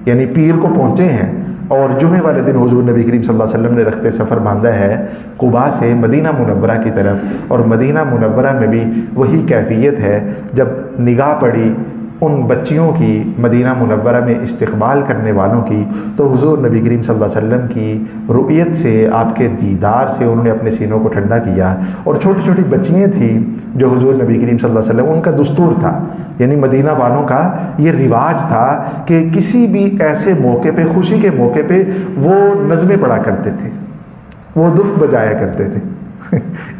یعنی پیر کو پہنچے ہیں، اور جمعے والے دن حضور نبی کریم صلی اللہ علیہ وسلم نے رخت سفر باندھا ہے قباء سے مدینہ منورہ کی طرف۔ اور مدینہ منورہ میں بھی وہی کیفیت ہے، جب نگاہ پڑی ان بچیوں کی مدینہ منورہ میں استقبال کرنے والوں کی، تو حضور نبی کریم صلی اللہ علیہ وسلم کی رؤیت سے، آپ کے دیدار سے انہوں نے اپنے سینوں کو ٹھنڈا کیا۔ اور چھوٹی چھوٹی بچیاں تھیں جو حضور نبی کریم صلی اللہ علیہ وسلم، ان کا دستور تھا، یعنی مدینہ والوں کا یہ رواج تھا کہ کسی بھی ایسے موقع پہ، خوشی کے موقع پہ وہ نظمیں پڑھا کرتے تھے، وہ دف بجایا کرتے تھے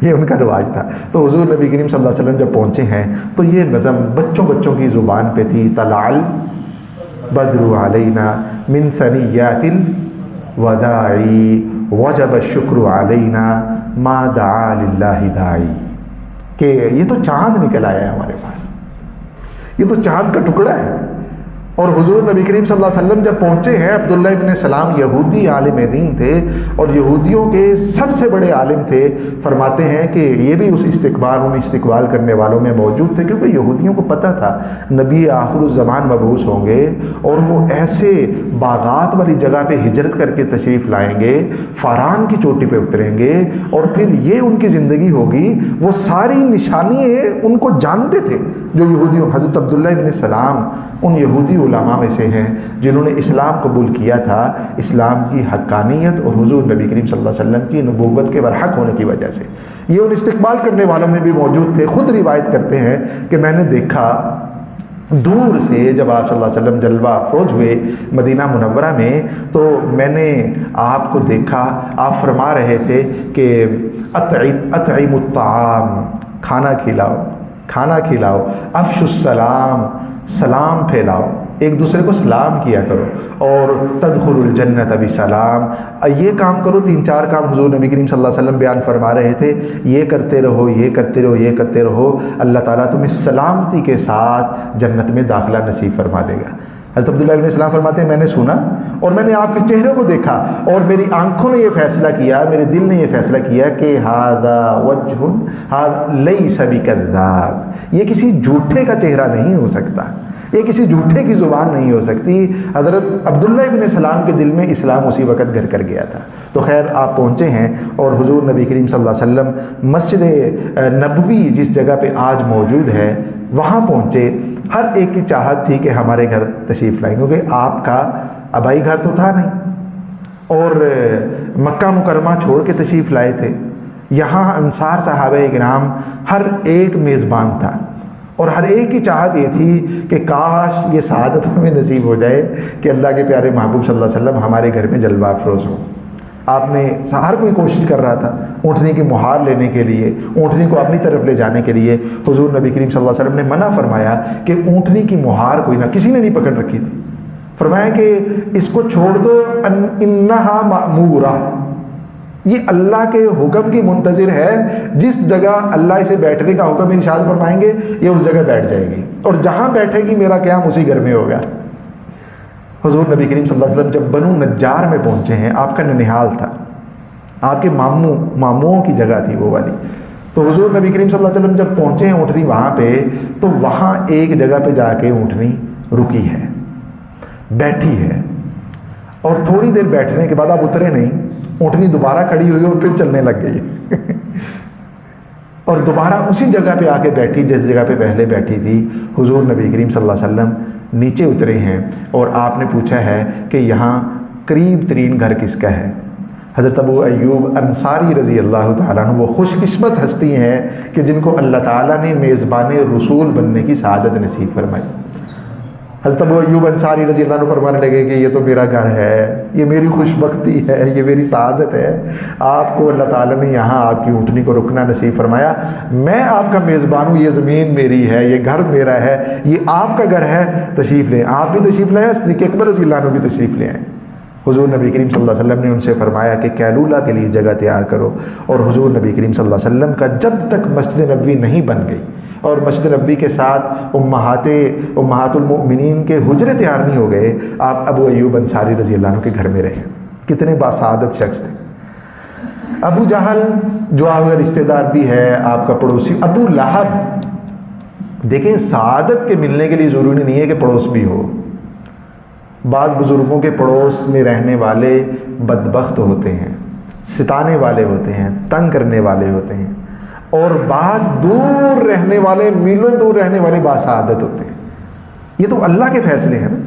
یہ ان کا رواج تھا۔ تو حضور نبی کریم صلی اللہ علیہ وسلم جب پہنچے ہیں تو یہ نظم بچوں کی زبان پہ تھی، طلع البدر علینا من ثنیات الوداع وجب الشکر علینا ما دعا للہ داعی، کہ یہ تو چاند نکل آیا ہے ہمارے پاس، یہ تو چاند کا ٹکڑا ہے۔ اور حضور نبی کریم صلی اللہ علیہ وسلم جب پہنچے ہیں، عبداللہ ابن سلام یہودی عالم دین تھے، اور یہودیوں کے سب سے بڑے عالم تھے۔ فرماتے ہیں کہ یہ بھی ان استقبال کرنے والوں میں موجود تھے، کیونکہ یہودیوں کو پتہ تھا نبی آخر الزمان مبعوث ہوں گے، اور وہ ایسے باغات والی جگہ پہ ہجرت کر کے تشریف لائیں گے، فاران کی چوٹی پہ اتریں گے، اور پھر یہ ان کی زندگی ہوگی۔ وہ ساری نشانیاں ان کو جانتے تھے جو یہودیوں۔ حضرت عبداللہ ابن سلام ان یہودی علماء میں سے ہیں جنہوں نے اسلام قبول کیا تھا، اسلام کی حقانیت اور حضور نبی کریم صلی اللہ علیہ وسلم کی نبوت کے برحق ہونے کی وجہ سے۔ یہ ان استقبال کرنے والوں میں بھی موجود تھے۔ خود روایت کرتے ہیں کہ میں نے دیکھا دور سے، جب آپ صلی اللہ علیہ وسلم جلوہ افروز ہوئے مدینہ منورہ میں، تو میں نے آپ کو دیکھا، آپ فرما رہے تھے کہ اطعم الطعام، کھانا کھلاؤ، افش السلام، سلام پھیلاؤ، ایک دوسرے کو سلام کیا کرو، اور تدخل الجنت بسلام، یہ کام کرو۔ 3-4 کام حضور نبی کریم صلی اللہ علیہ وسلم بیان فرما رہے تھے، یہ کرتے رہو، یہ کرتے رہو، یہ کرتے رہو، اللہ تعالیٰ تمہیں سلامتی کے ساتھ جنت میں داخلہ نصیب فرما دے گا۔ حضرت عبداللہ ابن سلام فرماتے ہیں میں نے سنا اور میں نے آپ کے چہرے کو دیکھا اور میری آنکھوں نے یہ فیصلہ کیا، میرے دل نے یہ فیصلہ کیا کہ ھذا وجہ لیس بکذاب، یہ کسی جھوٹے کا چہرہ نہیں ہو سکتا، یہ کسی جھوٹے کی زبان نہیں ہو سکتی۔ حضرت عبداللہ ابن سلام کے دل میں اسلام اسی وقت گھر کر گیا تھا۔ تو خیر آپ پہنچے ہیں اور حضور نبی کریم صلی اللہ علیہ وسلم مسجد نبوی جس جگہ پہ آج موجود ہے وہاں پہنچے۔ ہر ایک کی چاہت تھی کہ ہمارے گھر تشریف لائیں، کیونکہ آپ کا آبائی گھر تو تھا نہیں اور مکہ مکرمہ چھوڑ کے تشریف لائے تھے۔ یہاں انصار صحابہ کرام ہر ایک میزبان تھا اور ہر ایک کی چاہت یہ تھی کہ کاش یہ سعادت ہمیں نصیب ہو جائے کہ اللہ کے پیارے محبوب صلی اللہ علیہ وسلم ہمارے گھر میں جلوہ افروز ہوں۔ آپ نے ہر کوئی کوشش کر رہا تھا اونٹنی کی مہار لینے کے لیے، اونٹنی کو اپنی طرف لے جانے کے لیے۔ حضور نبی کریم صلی اللہ علیہ وسلم نے منع فرمایا کہ اونٹنی کی مہار کوئی نہ، کسی نے نہیں پکڑ رکھی تھی، فرمایا کہ اس کو چھوڑ دو، انہا مأمورہ، یہ اللہ کے حکم کی منتظر ہے، جس جگہ اللہ اسے بیٹھنے کا حکم ارشاد فرمائیں گے یہ اس جگہ بیٹھ جائے گی، اور جہاں بیٹھے گی میرا قیام اسی گھر میں ہوگا۔ حضور نبی کریم صلی اللہ علیہ وسلم جب بنو نجار میں پہنچے ہیں، آپ کا ننہال تھا، آپ کے ماموں کی جگہ تھی وہ والی، تو حضور نبی کریم صلی اللہ علیہ وسلم جب پہنچے ہیں اونٹنی وہاں پہ، تو وہاں ایک جگہ پہ جا کے اونٹنی رکی ہے، بیٹھی ہے، اور تھوڑی دیر بیٹھنے کے بعد آپ اترے نہیں، اونٹنی دوبارہ کھڑی ہوئی اور پھر چلنے لگ گئی اور دوبارہ اسی جگہ پہ آ کے بیٹھی جس جگہ پہ پہلے بیٹھی تھی۔ حضور نبی کریم صلی اللہ علیہ وسلم نیچے اترے ہیں اور آپ نے پوچھا ہے کہ یہاں قریب ترین گھر کس کا ہے؟ حضرت ابو ایوب انصاری رضی اللہ تعالیٰ عنہ وہ خوش قسمت ہستی ہیں کہ جن کو اللہ تعالیٰ نے میزبان رسول بننے کی سعادت نصیب فرمائی۔ حضرت ابو ایوب انصاری رضی اللہ عنہ فرمانے لگے کہ یہ تو میرا گھر ہے، یہ میری خوش بختی ہے، یہ میری سعادت ہے، آپ کو اللہ تعالیٰ نے یہاں آپ کی اونٹنی کو رکنا نصیب فرمایا، میں آپ کا میزبان ہوں، یہ زمین میری ہے، یہ گھر میرا ہے، یہ آپ کا گھر ہے، تشریف لیں۔ آپ بھی تشریف لیں، صدیق اکبر رضی اللہ عنہ بھی تشریف لے آئیں۔ حضور نبی کریم صلی اللہ علیہ وسلم نے ان سے فرمایا کہ کیلولہ کے لیے جگہ تیار کرو، اور حضور نبی کریم صلی اللہ علیہ وسلم کا جب تک مسجد نبوی نہیں بن گئی اور مسجد نبوی کے ساتھ امہات المؤمنین کے حجرے تیار نہیں ہو گئے، آپ ابو ایوب انصاری رضی اللہ عنہ کے گھر میں رہے۔ کتنے باسعادت شخص تھے۔ ابو جہل جو آپ کا رشتہ دار بھی ہے، آپ کا پڑوسی، ابو لہب، دیکھیں سعادت کے ملنے کے لیے ضروری نہیں ہے کہ پڑوس بھی ہو، بعض بزرگوں کے پڑوس میں رہنے والے بدبخت ہوتے ہیں، ستانے والے ہوتے ہیں، تنگ کرنے والے ہوتے ہیں، اور بعض دور رہنے والے، میلوں دور رہنے والے باسعادت ہوتے ہیں۔ یہ تو اللہ کے فیصلے ہیں نا۔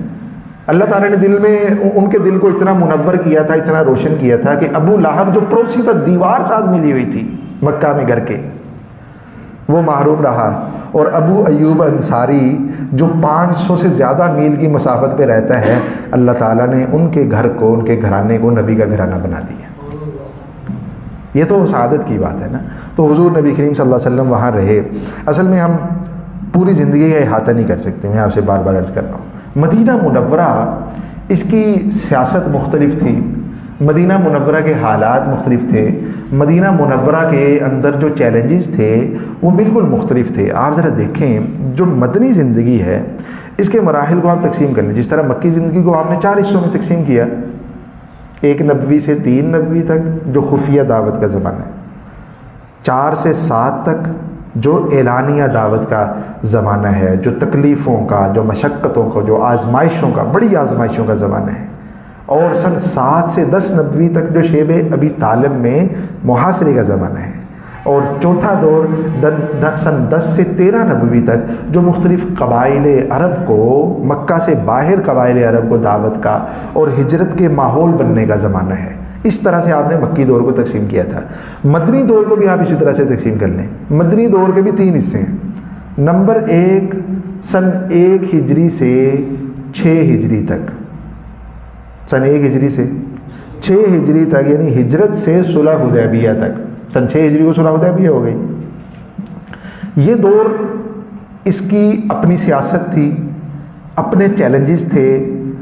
اللہ تعالیٰ نے دل میں ان کے دل کو اتنا منور کیا تھا، اتنا روشن کیا تھا کہ ابو لہب جو پڑوسی تھا، دیوار ساتھ ملی ہوئی تھی مکہ میں گھر کے، وہ محروم رہا، اور ابو ایوب انصاری جو 500 سے زیادہ میل کی مسافت پہ رہتا ہے، اللہ تعالیٰ نے ان کے گھر کو، ان کے گھرانے کو نبی کا گھرانہ بنا دیا۔ یہ تو سعادت کی بات ہے نا۔ تو حضور نبی کریم صلی اللہ علیہ وسلم وہاں رہے۔ اصل میں ہم پوری زندگی کا احاطہ نہیں کر سکتے، میں آپ سے بار بار عرض کر رہا ہوں۔ مدینہ منورہ اس کی سیاست مختلف تھی، مدینہ منورہ کے حالات مختلف تھے، مدینہ منورہ کے اندر جو چیلنجز تھے وہ بالکل مختلف تھے۔ آپ ذرا دیکھیں جو مدنی زندگی ہے اس کے مراحل کو آپ تقسیم کر لیں۔ جس طرح مکی زندگی کو آپ نے 4 حصوں میں تقسیم کیا، 1 نبوی سے 3 نبوی تک جو خفیہ دعوت کا زمانہ ہے، 4 سے 7 تک جو اعلانیہ دعوت کا زمانہ ہے، جو تکلیفوں کا، جو مشقتوں کا، جو آزمائشوں کا، بڑی آزمائشوں کا زمانہ ہے، اور سن 7 سے 10 نبوی تک جو شیب ابی طالب میں محاصرے کا زمانہ ہے، اور چوتھا دور سن 10 سے 13 نبوی تک جو مختلف قبائل عرب کو، مکہ سے باہر قبائل عرب کو دعوت کا اور ہجرت کے ماحول بننے کا زمانہ ہے۔ اس طرح سے آپ نے مکی دور کو تقسیم کیا تھا۔ مدنی دور کو بھی آپ اسی طرح سے تقسیم کر لیں۔ مدنی دور کے بھی 3 حصے ہیں۔ نمبر 1 سن 1 ہجری سے 6 ہجری تک، سن 1 ہجری سے 6 ہجری تک، یعنی ہجرت سے صلح حدیبیہ تک، سن 6 ہجری کو صلح حدیبیہ ہو گئی۔ یہ دور اس کی اپنی سیاست تھی، اپنے چیلنجز تھے،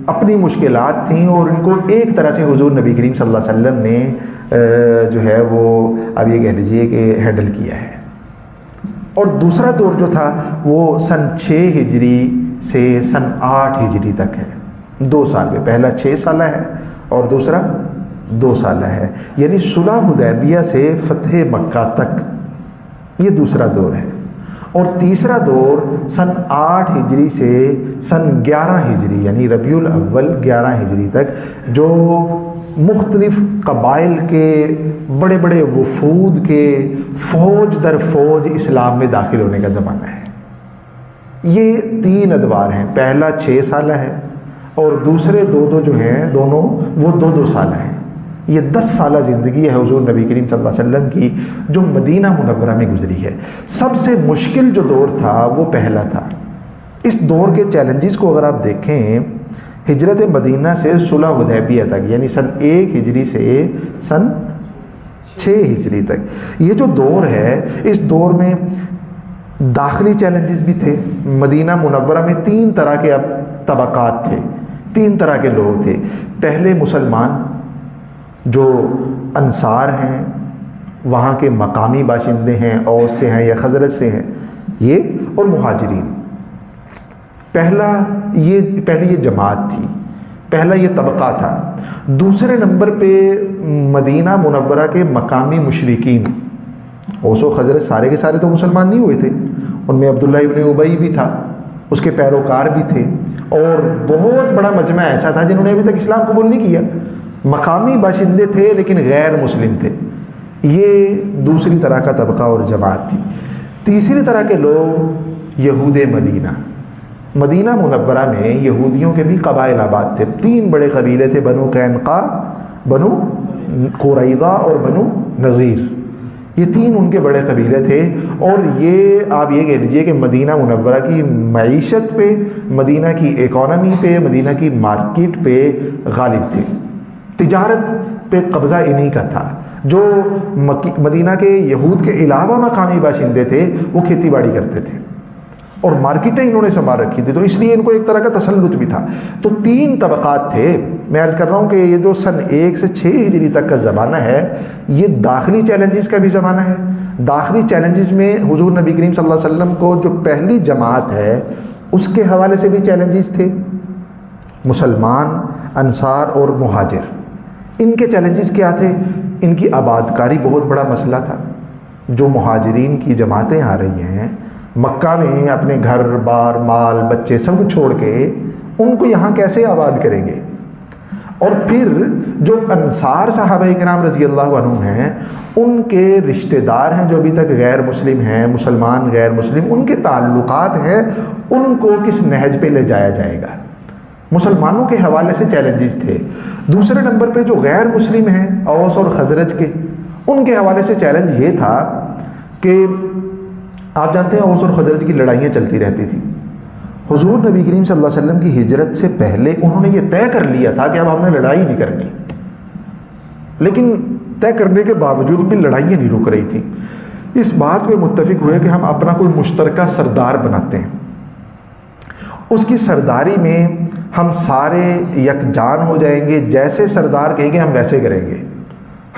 اپنی مشکلات تھیں، اور ان کو ایک طرح سے حضور نبی کریم صلی اللہ علیہ وسلم نے جو ہے وہ اب یہ کہہ لیجئے کہ ہینڈل کیا ہے۔ اور دوسرا دور جو تھا وہ سن 6 ہجری سے سن 8 ہجری تک ہے، 2 سال میں، پہلا 6 سالہ ہے اور دوسرا 2 سالہ ہے، یعنی صلح حدیبیہ سے فتح مکہ تک یہ دوسرا دور ہے۔ اور تیسرا دور سن 8 ہجری سے سن 11 ہجری یعنی ربیع الاول 11 ہجری تک، جو مختلف قبائل کے بڑے بڑے وفود کے فوج در فوج اسلام میں داخل ہونے کا زمانہ ہے۔ یہ 3 ادوار ہیں، پہلا 6 سالہ ہے اور دوسرے دو جو ہیں دونوں وہ 2 سالہ ہیں۔ یہ 10 سالہ زندگی ہے حضور نبی کریم صلی اللہ علیہ وسلم کی جو مدینہ منورہ میں گزری ہے۔ سب سے مشکل جو دور تھا وہ پہلا تھا۔ اس دور کے چیلنجز کو اگر آپ دیکھیں، ہجرت مدینہ سے صلح حدیبیہ تک یعنی سن 1 ہجری سے سن 6 ہجری تک، یہ جو دور ہے اس دور میں داخلی چیلنجز بھی تھے۔ مدینہ منورہ میں 3 طرح کے طبقات تھے، 3 طرح کے لوگ تھے۔ پہلے مسلمان جو انصار ہیں، وہاں کے مقامی باشندے ہیں، اوس سے ہیں یا خزرج سے ہیں یہ، اور مہاجرین۔ پہلی یہ جماعت تھی، پہلا یہ طبقہ تھا۔ دوسرے نمبر پہ مدینہ منورہ کے مقامی مشرکین، اوس و خزرج سارے کے سارے تو مسلمان نہیں ہوئے تھے، ان میں عبداللہ ابن ابی بھی تھا، اس کے پیروکار بھی تھے، اور بہت بڑا مجمع ایسا تھا جنہوں نے ابھی تک اسلام قبول نہیں کیا، مقامی باشندے تھے لیکن غیر مسلم تھے۔ یہ دوسری طرح کا طبقہ اور جماعت تھی۔ تیسری طرح کے لوگ یہود مدینہ۔ مدینہ منورہ میں یہودیوں کے بھی قبائل آباد تھے، 3 بڑے قبیلے تھے، بنو قینقاع، بنو قریظہ اور بنو نذیر۔ یہ 3 ان کے بڑے قبیلے تھے، اور یہ آپ یہ کہہ لیجئے کہ مدینہ منورہ کی معیشت پہ، مدینہ کی اکانومی پہ، مدینہ کی مارکیٹ پہ غالب تھے۔ تجارت پہ قبضہ انہی کا تھا۔ جو مدینہ کے یہود کے علاوہ مقامی باشندے تھے وہ کھیتی باڑی کرتے تھے اور مارکیٹیں انہوں نے سنبھال رکھی تھی، تو اس لیے ان کو ایک طرح کا تسلط بھی تھا۔ تو 3 طبقات تھے۔ میں عرض کر رہا ہوں کہ یہ جو سن 1 سے 6 ہجری تک کا زمانہ ہے یہ داخلی چیلنجز کا بھی زمانہ ہے۔ داخلی چیلنجز میں حضور نبی کریم صلی اللہ علیہ وسلم کو جو پہلی جماعت ہے اس کے حوالے سے بھی چیلنجز تھے، مسلمان، انصار اور مہاجر۔ ان کے چیلنجز کیا تھے؟ ان کی آبادکاری بہت بڑا مسئلہ تھا۔ جو مہاجرین کی جماعتیں آ رہی ہیں مکہ میں، اپنے گھر بار مال بچے سب کچھ چھوڑ کے ان کو یہاں کیسے آباد کریں گے؟ اور پھر جو انصار صحابہ کرام رضی اللہ عنہم ہیں ان کے رشتہ دار ہیں جو ابھی تک غیر مسلم ہیں، مسلمان غیر مسلم، ان کے تعلقات ہیں، ان کو کس نہج پہ لے جایا جائے گا؟ مسلمانوں کے حوالے سے چیلنجز تھے۔ دوسرے نمبر پہ جو غیر مسلم ہیں اوس اور خزرج کے، ان کے حوالے سے چیلنج یہ تھا کہ آپ جانتے ہیں اوس اور خزرج کی لڑائیاں چلتی رہتی تھی۔ حضور نبی کریم صلی اللہ علیہ وسلم کی ہجرت سے پہلے انہوں نے یہ طے کر لیا تھا کہ اب ہم نے لڑائی نہیں کرنی، لیکن طے کرنے کے باوجود بھی لڑائیاں نہیں رک رہی تھیں۔ اس بات پہ متفق ہوئے کہ ہم اپنا کوئی مشترکہ سردار بناتے ہیں، اس کی سرداری میں ہم سارے یکجان ہو جائیں گے، جیسے سردار کہیں گے ہم ویسے کریں گے۔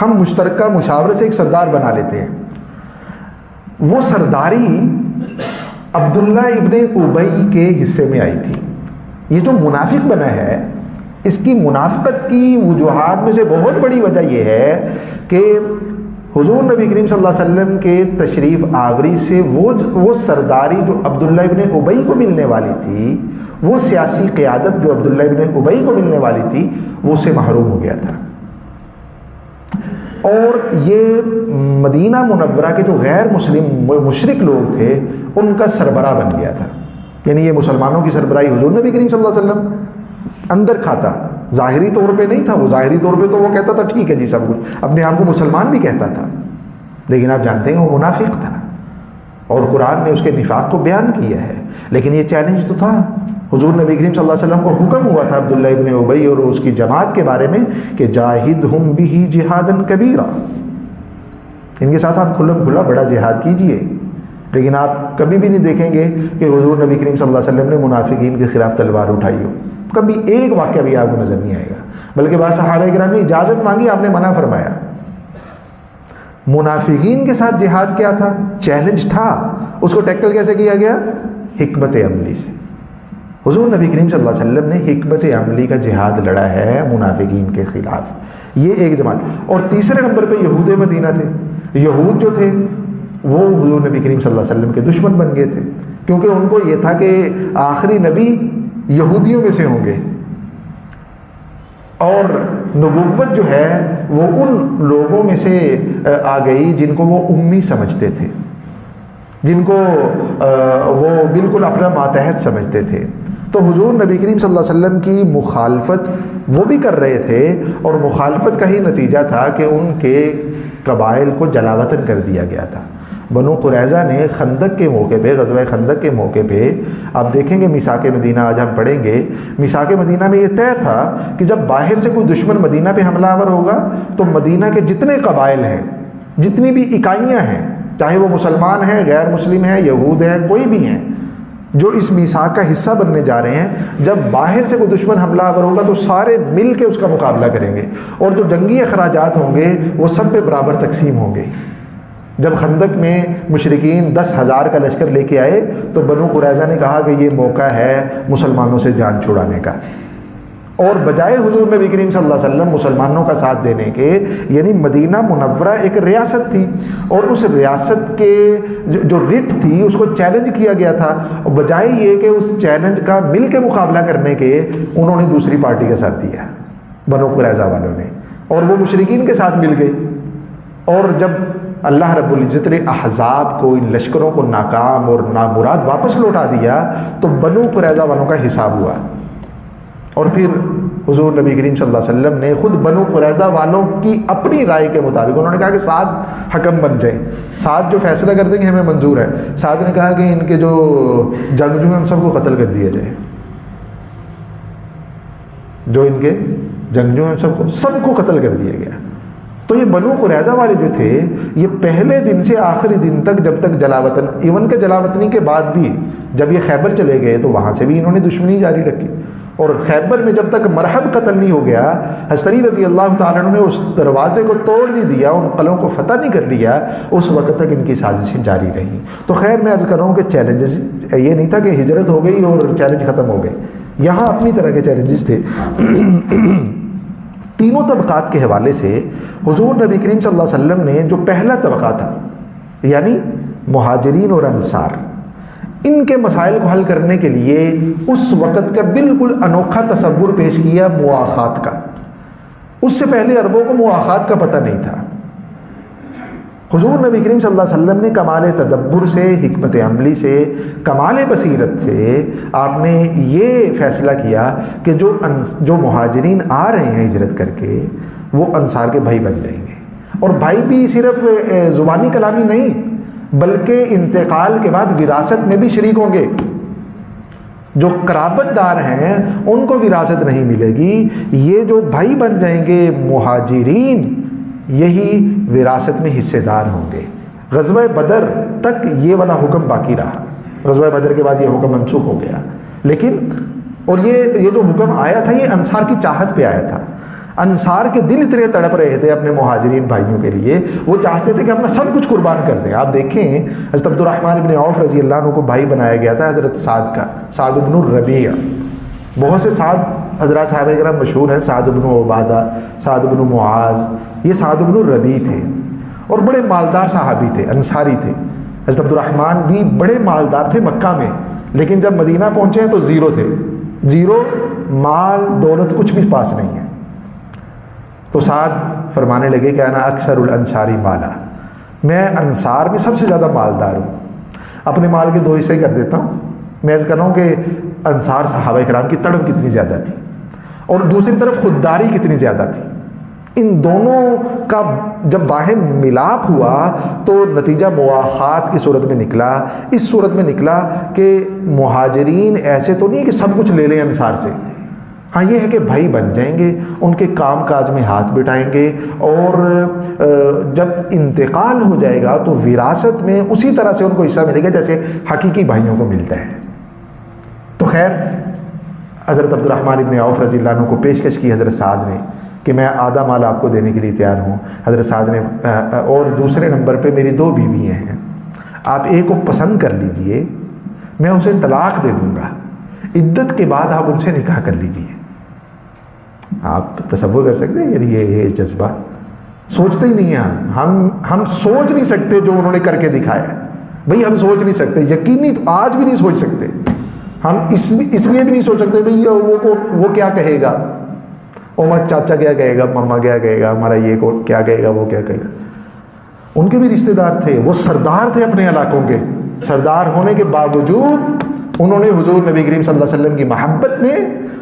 ہم مشترکہ مشاورت سے ایک سردار بنا لیتے ہیں۔ وہ سرداری عبداللہ ابن ابی کے حصے میں آئی تھی۔ یہ جو منافق بنا ہے اس کی منافقت کی وجوہات میں سے بہت بڑی وجہ یہ ہے کہ حضور نبی کریم صلی اللہ علیہ وسلم کے تشریف آوری سے وہ سرداری جو عبداللہ ابن ابی کو ملنے والی تھی، وہ سیاسی قیادت جو عبداللہ ابن ابی کو ملنے والی تھی، وہ سے محروم ہو گیا تھا۔ اور یہ مدینہ منورہ کے جو غیر مسلم مشرک لوگ تھے ان کا سربراہ بن گیا تھا۔ یعنی یہ مسلمانوں کی سربراہی حضور نبی کریم صلی اللہ علیہ وسلم اندر کھاتا، ظاہری طور پہ نہیں تھا، وہ ظاہری طور پہ تو وہ کہتا تھا ٹھیک ہے جی سب کچھ، اپنے آپ کو مسلمان بھی کہتا تھا، لیکن آپ جانتے ہیں وہ منافق تھا، اور قرآن نے اس کے نفاق کو بیان کیا ہے۔ لیکن یہ چیلنج تو تھا، حضور نبی کریم صلی اللہ علیہ وسلم کو حکم ہوا تھا عبداللہ ابن ابی اور اس کی جماعت کے بارے میں کہ جاہدہم بہ جہادا کبیرا، ان کے ساتھ آپ کھلم کھلا بڑا جہاد کیجئے، لیکن آپ کبھی بھی نہیں دیکھیں گے کہ حضور نبی کریم صلی اللہ علیہ وسلم نے منافقین کے خلاف تلوار اٹھائی ہو. کبھی ایک واقعہ بھی آپ کو نظر نہیں آئے گا. بلکہ بعض صحابہ کرام نے اجازت مانگی، آپ نے منع فرمایا. منافقین کے ساتھ جہاد کیا تھا؟ چیلنج تھا. اس کو ٹیکل کیسے کیا گیا؟ حکمت عملی سے. حضور نبی کریم صلی اللہ علیہ وسلم نے حکمت عملی کا جہاد لڑا ہے منافقین کے خلاف. یہ ایک جماعت. اور تیسرے نمبر پہ یہود مدینہ تھے. یہود جو تھے وہ حضور نبی کریم صلی اللہ علیہ وسلم کے دشمن بن گئے تھے، کیونکہ ان کو یہ تھا کہ آخری نبی یہودیوں میں سے ہوں گے، اور نبوت جو ہے وہ ان لوگوں میں سے آ گئی جن کو وہ امی سمجھتے تھے، جن کو وہ بالکل اپنا ماتحت سمجھتے تھے. تو حضور نبی کریم صلی اللہ علیہ وسلم کی مخالفت وہ بھی کر رہے تھے، اور مخالفت کا ہی نتیجہ تھا کہ ان کے قبائل کو جلاوطن کر دیا گیا تھا. بنو قریظہ نے خندق کے موقع پہ، غزوہ خندق کے موقع پہ، آپ دیکھیں گے میثاق مدینہ آج ہم پڑھیں گے، میثاق مدینہ میں یہ طے تھا کہ جب باہر سے کوئی دشمن مدینہ پہ حملہ آور ہوگا تو مدینہ کے جتنے قبائل ہیں، جتنی بھی اکائیاں ہیں، چاہے وہ مسلمان ہیں، غیر مسلم ہیں، یہود ہیں، کوئی بھی ہیں، جو اس میثاق کا حصہ بننے جا رہے ہیں، جب باہر سے کوئی دشمن حملہ آور ہوگا تو سارے مل کے اس کا مقابلہ کریں گے، اور جو جنگی اخراجات ہوں گے وہ سب پہ برابر تقسیم ہوں گے. جب خندق میں مشرکین 10,000 کا لشکر لے کے آئے تو بنو قریظہ نے کہا کہ یہ موقع ہے مسلمانوں سے جان چھڑانے کا، اور بجائے حضور نبی کریم صلی اللہ علیہ وسلم مسلمانوں کا ساتھ دینے کے، یعنی مدینہ منورہ ایک ریاست تھی، اور اس ریاست کے جو رٹ تھی اس کو چیلنج کیا گیا تھا، اور بجائے یہ کہ اس چیلنج کا مل کے مقابلہ کرنے کے، انہوں نے دوسری پارٹی کا ساتھ دیا، بنو قریظہ والوں نے، اور وہ مشرکین کے ساتھ مل گئے. اور جب اللہ رب العزت نے احزاب کو، ان لشکروں کو ناکام اور نامراد واپس لوٹا دیا تو بنو قریظہ والوں کا حساب ہوا. اور پھر حضور نبی کریم صلی اللہ علیہ وسلم نے خود بنو قریظہ والوں کی اپنی رائے کے مطابق، انہوں نے کہا کہ سعد حکم بن جائیں، سعد جو فیصلہ کر دیں گے ہمیں منظور ہے. سعد نے کہا کہ ان کے جو جنگجو ہیں ان سب کو قتل کر دیا جائے، جو ان کے جنگجو ہیں سب کو قتل کر دیا گیا. تو یہ بنو قریظہ والے جو تھے، یہ پہلے دن سے آخری دن تک، جب تک جلاوطن، ایون کہ جلاوطنی کے بعد بھی جب یہ خیبر چلے گئے تو وہاں سے بھی انہوں نے دشمنی جاری رکھی، اور خیبر میں جب تک مرحب قتل نہیں ہو گیا، حضرت علی رضی اللہ تعالیٰ عنہ نے اس دروازے کو توڑ نہیں دیا، ان قلعوں کو فتح نہیں کر لیا، اس وقت تک ان کی سازشیں جاری رہیں. تو خیر میں عرض کر رہا ہوں کہ چیلنجز یہ نہیں تھا کہ ہجرت ہو گئی اور چیلنج ختم ہو گئے، یہاں اپنی طرح کے چیلنجز تھے. تینوں طبقات کے حوالے سے حضور نبی کریم صلی اللہ علیہ وسلم نے جو پہلا طبقہ تھا، یعنی مہاجرین اور انصار، ان کے مسائل کو حل کرنے کے لیے اس وقت کا بالکل انوکھا تصور پیش کیا مواخات کا. اس سے پہلے عربوں کو مواخات کا پتہ نہیں تھا. حضور نبی کریم صلی اللہ علیہ وسلم نے کمال تدبر سے، حکمت عملی سے، کمال بصیرت سے آپ نے یہ فیصلہ کیا کہ جو مہاجرین آ رہے ہیں ہجرت کر کے، وہ انصار کے بھائی بن جائیں گے، اور بھائی بھی صرف زبانی کلامی نہیں بلکہ انتقال کے بعد وراثت میں بھی شریک ہوں گے. جو قرابت دار ہیں ان کو وراثت نہیں ملے گی، یہ جو بھائی بن جائیں گے مہاجرین، یہی وراثت میں حصے دار ہوں گے. غزوہ بدر تک یہ والا حکم باقی رہا، غزوہ بدر کے بعد یہ حکم منسوخ ہو گیا. لیکن اور یہ جو حکم آیا تھا یہ انصار کی چاہت پہ آیا تھا. انصار کے دل اتنے تڑپ رہے تھے اپنے مہاجرین بھائیوں کے لیے، وہ چاہتے تھے کہ اپنا سب کچھ قربان کر دیں. آپ دیکھیں حضرت عبد الرحمن بن عوف رضی اللہ عنہ کو بھائی بنایا گیا تھا حضرت سعد کا، سعد بن الربیع. بہت سے سعد حضرات صحابہ کرام مشہور ہیں، سعد بن عبادہ، سعد بن معاذ، یہ سعد بن الربیع تھے، اور بڑے مالدار صحابی تھے، انصاری تھے. حضرت عبد الرحمن بھی بڑے مالدار تھے مکہ میں، لیکن جب مدینہ پہنچے تو زیرو تھے، زیرو، مال دولت کچھ بھی پاس نہیں ہے. تو سعد فرمانے لگے کہ انا اکثر الانصاری مالا، میں انصار میں سب سے زیادہ مالدار ہوں، اپنے مال کے 2 حصے کر دیتا ہوں. میں عرض کر رہا ہوں کہ انصار صحابہ کرام کی تڑپ کتنی زیادہ تھی، اور دوسری طرف خودداری کتنی زیادہ تھی. ان دونوں کا جب باہم ملاپ ہوا تو نتیجہ مواخات کی صورت میں نکلا. اس صورت میں نکلا کہ مہاجرین ایسے تو نہیں کہ سب کچھ لے لیں انصار سے، ہاں یہ ہے کہ بھائی بن جائیں گے، ان کے کام کاج میں ہاتھ بٹائیں گے، اور جب انتقال ہو جائے گا تو وراثت میں اسی طرح سے ان کو حصہ ملے گا جیسے حقیقی بھائیوں کو ملتا ہے۔ تو خیر حضرت عبد الرحمن ابن عوف رضی اللہ عنہ کو پیشکش کی حضرت سعد نے کہ میں آدھا مال آپ کو دینے کے لیے تیار ہوں۔ حضرت سعد نے اور دوسرے نمبر پہ میری 2 بیویاں ہیں، آپ ایک کو پسند کر لیجئے، میں اسے طلاق دے دوں گا، عدت کے بعد آپ ان سے نکاح کر لیجئے۔ آپ تصور کر سکتے ہیں؟ یعنی یہ جذبہ سوچتے ہی نہیں ہیں ہم سوچ نہیں سکتے جو انہوں نے کر کے دکھایا ہے۔ بھئی ہم سوچ نہیں سکتے، یقینی آج بھی نہیں سوچ سکتے، ہم اس لیے بھی نہیں سوچ سکتے بھئی وہ کیا کہے گا، عمر چاچا کیا کہے گا، ماما کیا کہے گا، ہمارا یہ کیا کہے گا، وہ کیا کہے گا۔ ان کے بھی رشتہ دار تھے، وہ سردار تھے اپنے علاقوں کے، سردار ہونے کے باوجود انہوں نے حضور نبی کریم صلی اللہ علیہ وسلم کی محبت میں،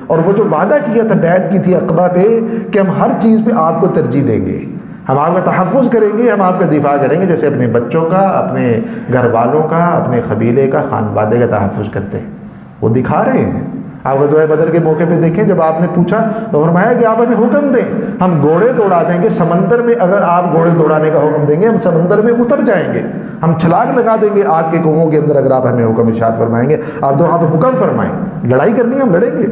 اور وہ جو وعدہ کیا تھا بیعت کی تھی عقبہ پہ کہ ہم ہر چیز پہ آپ کو ترجیح دیں گے، ہم آپ کا تحفظ کریں گے، ہم آپ کا دفاع کریں گے، جیسے اپنے بچوں کا، اپنے گھر والوں کا، اپنے قبیلے کا، خانوادے کا تحفظ کرتے ہیں، وہ دکھا رہے ہیں۔ آپ غزوہ بدر کے موقع پہ دیکھیں، جب آپ نے پوچھا تو فرمایا کہ آپ ہمیں حکم دیں، ہم گھوڑے دوڑا دیں گے سمندر میں، اگر آپ گھوڑے دوڑانے کا حکم دیں گے ہم سمندر میں اتر جائیں گے، ہم چھلانگ لگا دیں گے آگ کے کنوؤں کے اندر، اگر آپ ہمیں حکم ارشاد فرمائیں گے، آپ تو آپ حکم فرمائیں، لڑائی کرنی ہے ہم لڑیں گے۔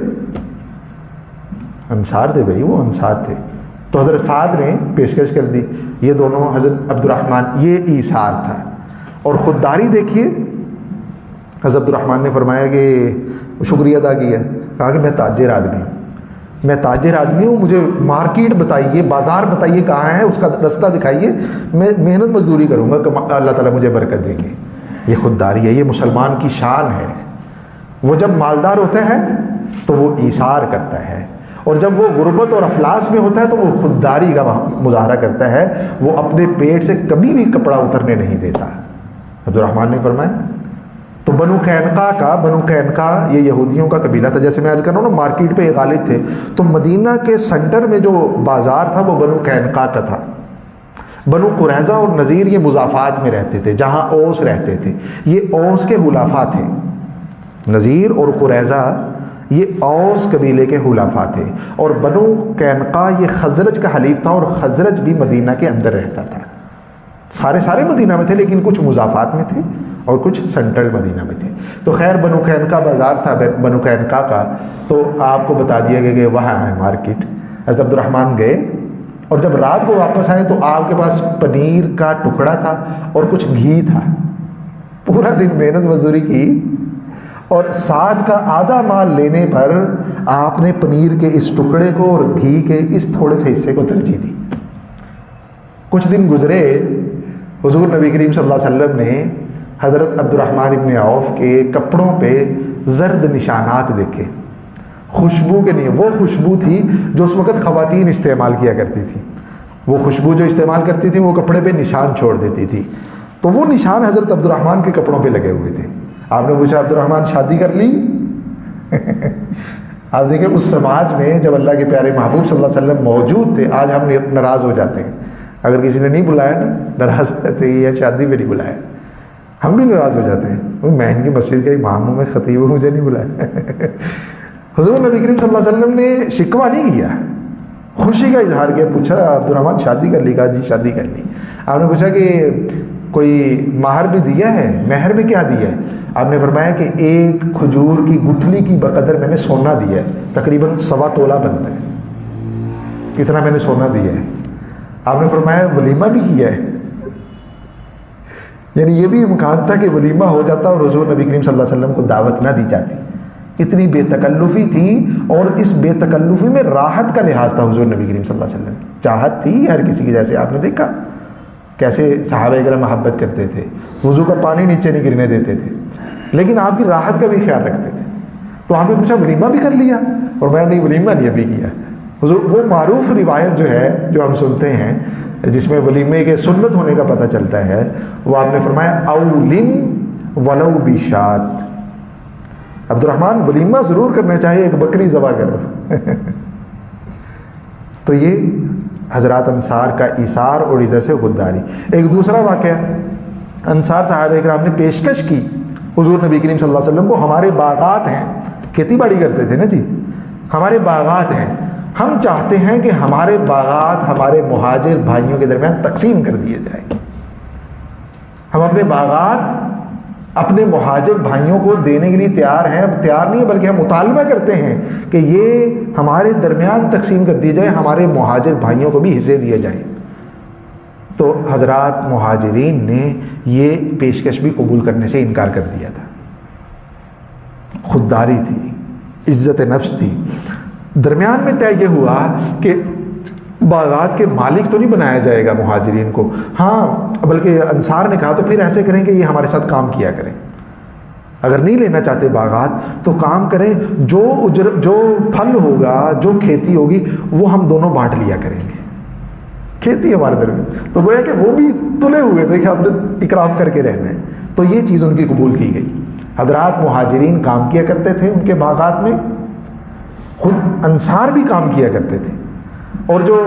انصار تھے بھائی، وہ انصار تھے۔ تو حضرت سعد نے پیشکش کر دی، یہ دونوں حضرت عبد الرحمن، یہ ایثار تھا۔ اور خودداری دیکھیے، حضرت عبد الرحمن نے فرمایا کہ شکریہ ادا کیا، کہا کہ میں تاجر آدمی ہوں، میں تاجر آدمی ہوں، مجھے مارکیٹ بتائیے، بازار بتائیے کہاں ہے، اس کا رستہ دکھائیے، میں محنت مزدوری کروں گا کہ اللہ تعالیٰ مجھے برکت دیں گے۔ یہ خودداری ہے، یہ مسلمان کی شان ہے۔ وہ جب مالدار ہوتا ہے تو وہ ایثار کرتا ہے، اور جب وہ غربت اور افلاس میں ہوتا ہے تو وہ خودداری کا مظاہرہ کرتا ہے، وہ اپنے پیٹ سے کبھی بھی کپڑا اترنے نہیں دیتا۔ عبد الرحمن نے فرمایا تو بنو قینقاع یہ یہودیوں کا قبیلہ تھا، جیسے میں عرض کر رہا ہوں نا، مارکیٹ پہ غالب تھے، تو مدینہ کے سنٹر میں جو بازار تھا وہ بنو قینقاع کا تھا۔ بنو قریظہ اور نذیر یہ مضافات میں رہتے تھے، جہاں اوس رہتے تھے، یہ اوس کے حلفاء تھے۔ نذیر اور قریظہ یہ اوس قبیلے کے حلفاء تھے، اور بنو قینقاع یہ خزرج کا حلیف تھا، اور خزرج بھی مدینہ کے اندر رہتا تھا۔ سارے مدینہ میں تھے، لیکن کچھ مضافات میں تھے اور کچھ سینٹرل مدینہ میں تھے۔ تو خیر بنو قینقاع بازار تھا بنو قینقاع کا، تو آپ کو بتا دیا گیا کہ وہاں ہے مارکیٹ۔ حضرت عبد الرحمن گئے، اور جب رات کو واپس آئے تو آپ کے پاس پنیر کا ٹکڑا تھا اور کچھ گھی تھا۔ پورا دن محنت مزدوری کی، اور سعد کا آدھا مال لینے پر آپ نے پنیر کے اس ٹکڑے کو اور گھی کے اس تھوڑے سے حصے کو ترجیح دی۔ کچھ دن گزرے، حضور نبی کریم صلی اللہ علیہ وسلم نے حضرت عبد الرحمن ابن عوف کے کپڑوں پہ زرد نشانات دیکھے، خوشبو کے نہیں، وہ خوشبو تھی جو اس وقت خواتین استعمال کیا کرتی تھی، وہ خوشبو جو استعمال کرتی تھی وہ کپڑے پہ نشان چھوڑ دیتی تھی، تو وہ نشان حضرت عبد الرحمن کے کپڑوں پہ لگے ہوئے تھے۔ آپ نے پوچھا عبد الرحمن شادی کر لی؟ آپ دیکھیں اس سماج میں جب اللہ کے پیارے محبوب صلی اللہ علیہ وسلم موجود تھے، آج ہم ناراض ہو جاتے ہیں اگر کسی نے نہیں بلایا نا، ناراض ہو جاتے ہیں، یا شادی پہ نہیں بلایا، ہم بھی ناراض ہو جاتے ہیں، میں ان کی مسجد کا امام ہوں، میں خطیب ہوں، مجھے نہیں بلایا۔ حضور نبی کریم صلی اللہ علیہ وسلم نے شکوہ نہیں کیا، خوشی کا اظہار کیا۔ پوچھا عبد الرحمن شادی کر لی؟ کہا جی شادی کر لی۔ آپ نے پوچھا کہ کوئی مہر بھی دیا ہے؟ مہر میں کیا دیا ہے؟ آپ نے فرمایا کہ ایک کھجور کی گٹھلی کی بقدر میں نے سونا دیا ہے، تقریباً 1.25 تولہ بنتا ہے، اتنا میں نے سونا دیا ہے۔ آپ نے فرمایا ولیمہ بھی کیا ہے؟ یعنی یہ بھی امکان تھا کہ ولیمہ ہو جاتا اور حضور نبی کریم صلی اللہ علیہ وسلم کو دعوت نہ دی جاتی۔ اتنی بے تکلفی تھی، اور اس بے تکلفی میں راحت کا لحاظ تھا حضور نبی کریم صلی اللہ علیہ وسلم، چاہت تھی ہر کسی کی، جیسے آپ نے دیکھا کیسے صحابہ کرام محبت کرتے تھے، وضو کا پانی نیچے نہیں گرنے دیتے تھے، لیکن آپ کی راحت کا بھی خیال رکھتے تھے۔ تو آپ نے پوچھا ولیمہ بھی کر لیا؟ اور میں نہیں، ولیمہ نہیں ابھی کیا۔ حضور وہ معروف روایت جو ہے جو ہم سنتے ہیں جس میں ولیمے کے سنت ہونے کا پتہ چلتا ہے، وہ آپ نے فرمایا اولم ولو بشات، عبد الرحمن ولیمہ ضرور کرنا چاہیے، ایک بکری ذبح کرو۔ تو یہ حضرات انصار کا ایثار اور ادھر سے خودداری۔ ایک دوسرا واقعہ، انصار صحابہ کرام نے پیشکش کی حضور نبی کریم صلی اللہ علیہ وسلم کو، ہمارے باغات ہیں، کھیتی باڑی کرتے تھے نا جی، ہمارے باغات ہیں، ہم چاہتے ہیں کہ ہمارے باغات ہمارے مہاجر بھائیوں کے درمیان تقسیم کر دیے جائیں۔ ہم اپنے باغات اپنے مہاجر بھائیوں کو دینے کے لیے تیار ہیں، تیار نہیں بلکہ ہم مطالبہ کرتے ہیں کہ یہ ہمارے درمیان تقسیم کر دیے جائیں، ہمارے مہاجر بھائیوں کو بھی حصے دیے جائیں۔ تو حضرات مہاجرین نے یہ پیشکش بھی قبول کرنے سے انکار کر دیا تھا۔ خودداری تھی، عزت نفس تھی۔ درمیان میں طے یہ ہوا کہ باغات کے مالک تو نہیں بنایا جائے گا مہاجرین کو، ہاں بلکہ انصار نے کہا تو پھر ایسے کریں کہ یہ ہمارے ساتھ کام کیا کریں، اگر نہیں لینا چاہتے باغات تو کام کریں، جو پھل ہوگا، جو کھیتی ہوگی وہ ہم دونوں بانٹ لیا کریں گے، کھیتی ہمارے درمیان۔ تو گویا کہ وہ بھی تلے ہوئے تھے کہ ہم نے اکرام کر کے رہنا ہے، تو یہ چیز ان کی قبول کی گئی۔ حضرات مہاجرین کام کیا کرتے تھے ان کے باغات میں، خود انصار بھی کام کیا کرتے تھے، اور جو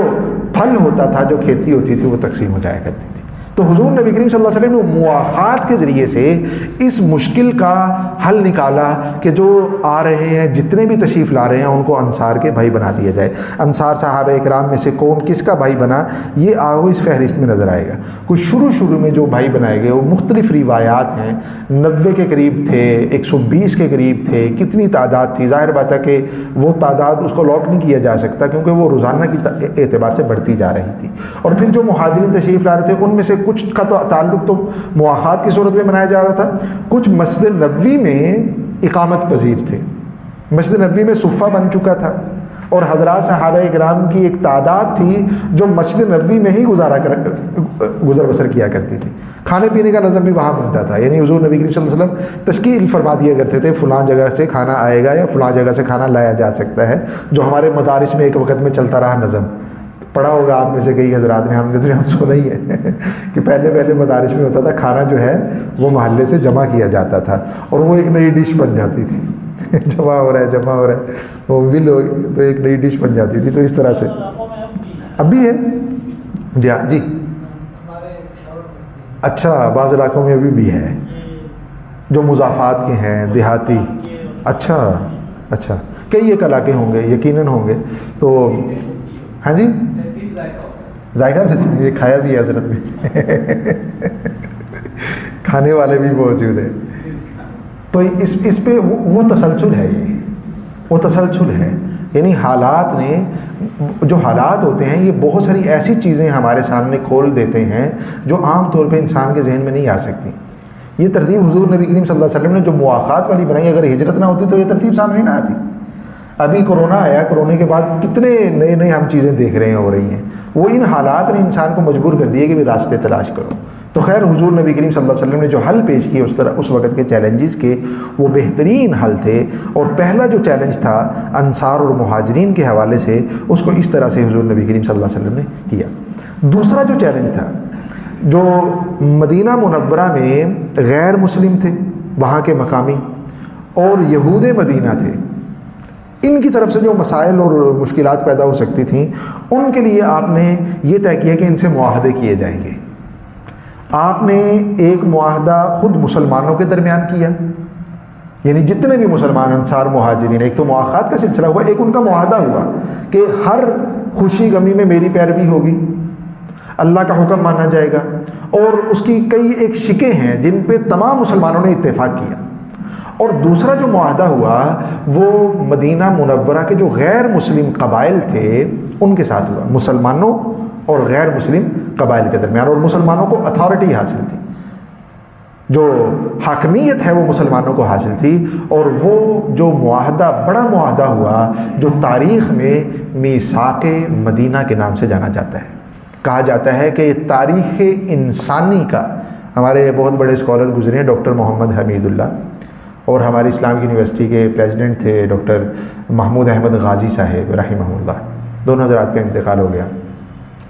پھل ہوتا تھا، جو کھیتی ہوتی تھی وہ تقسیم ہو جایا کرتی تھی۔ تو حضور نبی کریم صلی اللہ علیہ وسلم نے مواخات کے ذریعے سے اس مشکل کا حل نکالا کہ جو آ رہے ہیں، جتنے بھی تشریف لا رہے ہیں، ان کو انصار کے بھائی بنا دیا جائے۔ انصار صحابہ اکرام میں سے کون کس کا بھائی بنا، یہ آگے اس فہرست میں نظر آئے گا۔ کچھ شروع میں جو بھائی بنائے گئے وہ مختلف روایات ہیں، 90 کے قریب تھے، 120 کے قریب تھے، کتنی تعداد تھی، ظاہر بات ہے کہ وہ تعداد اس کو لاک نہیں کیا جا سکتا کیونکہ وہ روزانہ کی اعتبار سے بڑھتی جا رہی تھی۔ اور پھر جو مہاجرین تشریف لا رہے تھے ان میں سے کچھ کا تو تعلق تو مواخات کی صورت میں بنایا جا رہا تھا، کچھ مسجد نبوی میں اقامت پذیر تھے، مسجد نبوی میں صفہ بن چکا تھا، اور حضرات صحابہ اکرام کی ایک تعداد تھی جو مسجد نبوی میں ہی گزر بسر کیا کرتی تھی، کھانے پینے کا نظم بھی وہاں بنتا تھا، یعنی حضور نبی کریم صلی اللہ علیہ وسلم تشکیل فرما دیا کرتے تھے فلاں جگہ سے کھانا آئے گا یا فلاں جگہ سے کھانا لایا جا سکتا ہے، جو ہمارے مدارس میں ایک وقت میں چلتا رہا نظم۔ پڑھا ہوگا آپ میں سے کئی حضرات نے، ہم نے تو سنا ہی ہے کہ پہلے مدارس میں ہوتا تھا کھانا جو ہے وہ محلے سے جمع کیا جاتا تھا اور وہ ایک نئی ڈش بن جاتی تھی جمع ہو رہا ہے وہ بھی لوگ تو ایک نئی ڈش بن جاتی تھی۔ تو اس طرح سے اب بھی ہے جی اچھا، بعض علاقوں میں ابھی بھی ہے جو مضافات کے ہیں، دیہاتی، اچھا کئی ایک علاقے ہوں گے، یقیناً ہوں گے۔ تو ہاں جی، ذائقہ یہ کھایا بھی ہے حضرت میں کھانے والے بھی موجود ہیں۔ تو اس پہ وہ تسلسل ہے، وہ تسلسل ہے، یعنی حالات نے، جو حالات ہوتے ہیں یہ بہت ساری ایسی چیزیں ہمارے سامنے کھول دیتے ہیں جو عام طور پہ انسان کے ذہن میں نہیں آ سکتی۔ یہ ترتیب حضور نبی کریم صلی اللہ علیہ وسلم نے جو مواخات والی بنائی، اگر ہجرت نہ ہوتی تو یہ ترتیب سامنے نہ آتی۔ ابھی کرونا آیا، کرونے کے بعد کتنے نئے ہم چیزیں دیکھ رہے ہیں، ہو رہی ہیں، وہ ان حالات نے انسان کو مجبور کر دیا کہ بھی راستے تلاش کرو۔ تو خیر حضور نبی کریم صلی اللہ علیہ وسلم نے جو حل پیش کیے اس وقت کے چیلنجز کے، وہ بہترین حل تھے۔ اور پہلا جو چیلنج تھا انصار اور مہاجرین کے حوالے سے، اس کو اس طرح سے حضور نبی کریم صلی اللہ علیہ وسلم نے کیا۔ دوسرا جو چیلنج تھا، جو مدینہ منورہ میں غیر مسلم تھے، وہاں کے مقامی اور یہود مدینہ تھے، ان کی طرف سے جو مسائل اور مشکلات پیدا ہو سکتی تھیں، ان کے لیے آپ نے یہ طے کیا کہ ان سے معاہدے کیے جائیں گے۔ آپ نے ایک معاہدہ خود مسلمانوں کے درمیان کیا، یعنی جتنے بھی مسلمان انصار مہاجرین، ایک تو مواخات کا سلسلہ ہوا، ایک ان کا معاہدہ ہوا کہ ہر خوشی غمی میں میری پیروی ہوگی، اللہ کا حکم مانا جائے گا، اور اس کی کئی ایک شکیں ہیں جن پہ تمام مسلمانوں نے اتفاق کیا۔ اور دوسرا جو معاہدہ ہوا وہ مدینہ منورہ کے جو غیر مسلم قبائل تھے ان کے ساتھ ہوا، مسلمانوں اور غیر مسلم قبائل کے درمیان، اور مسلمانوں کو اتھارٹی حاصل تھی، جو حاکمیت ہے وہ مسلمانوں کو حاصل تھی۔ اور وہ جو معاہدہ، بڑا معاہدہ ہوا، جو تاریخ میں میثاق مدینہ کے نام سے جانا جاتا ہے۔ کہا جاتا ہے کہ تاریخ انسانی کا، ہمارے بہت بڑے اسکالر گزرے ہیں، ڈاکٹر محمد حمید اللہ، اور ہماری اسلام یونیورسٹی کے پریزیڈنٹ تھے ڈاکٹر محمود احمد غازی صاحب رحمہ اللہ، دونوں حضرات کا انتقال ہو گیا۔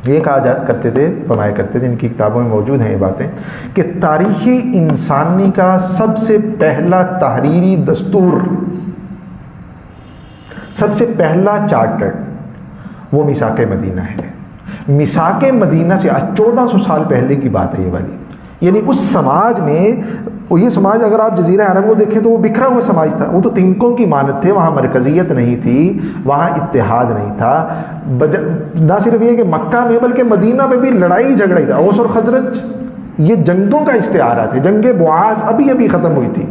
یہ کہا کرتے تھے، فرمایا کرتے تھے، ان کی کتابوں میں موجود ہیں یہ باتیں، کہ تاریخ انسانی کا سب سے پہلا تحریری دستور، سب سے پہلا چارٹر وہ میثاق مدینہ ہے۔ میثاق مدینہ سے 1400 سال پہلے کی بات ہے یہ والی، یعنی اس سماج میں اور یہ سماج اگر آپ جزیرہ عرب کو دیکھیں تو وہ بکھرا ہوا سماج تھا، وہ تو تنکوں کی مانت تھے، وہاں مرکزیت نہیں تھی، وہاں اتحاد نہیں تھا۔ نہ صرف یہ کہ مکہ میں بلکہ مدینہ میں بھی لڑائی جھگڑا تھا۔ اوس اور خزرج یہ جنگوں کا استعارہ تھے۔ جنگ بعاث ابھی ختم ہوئی تھی،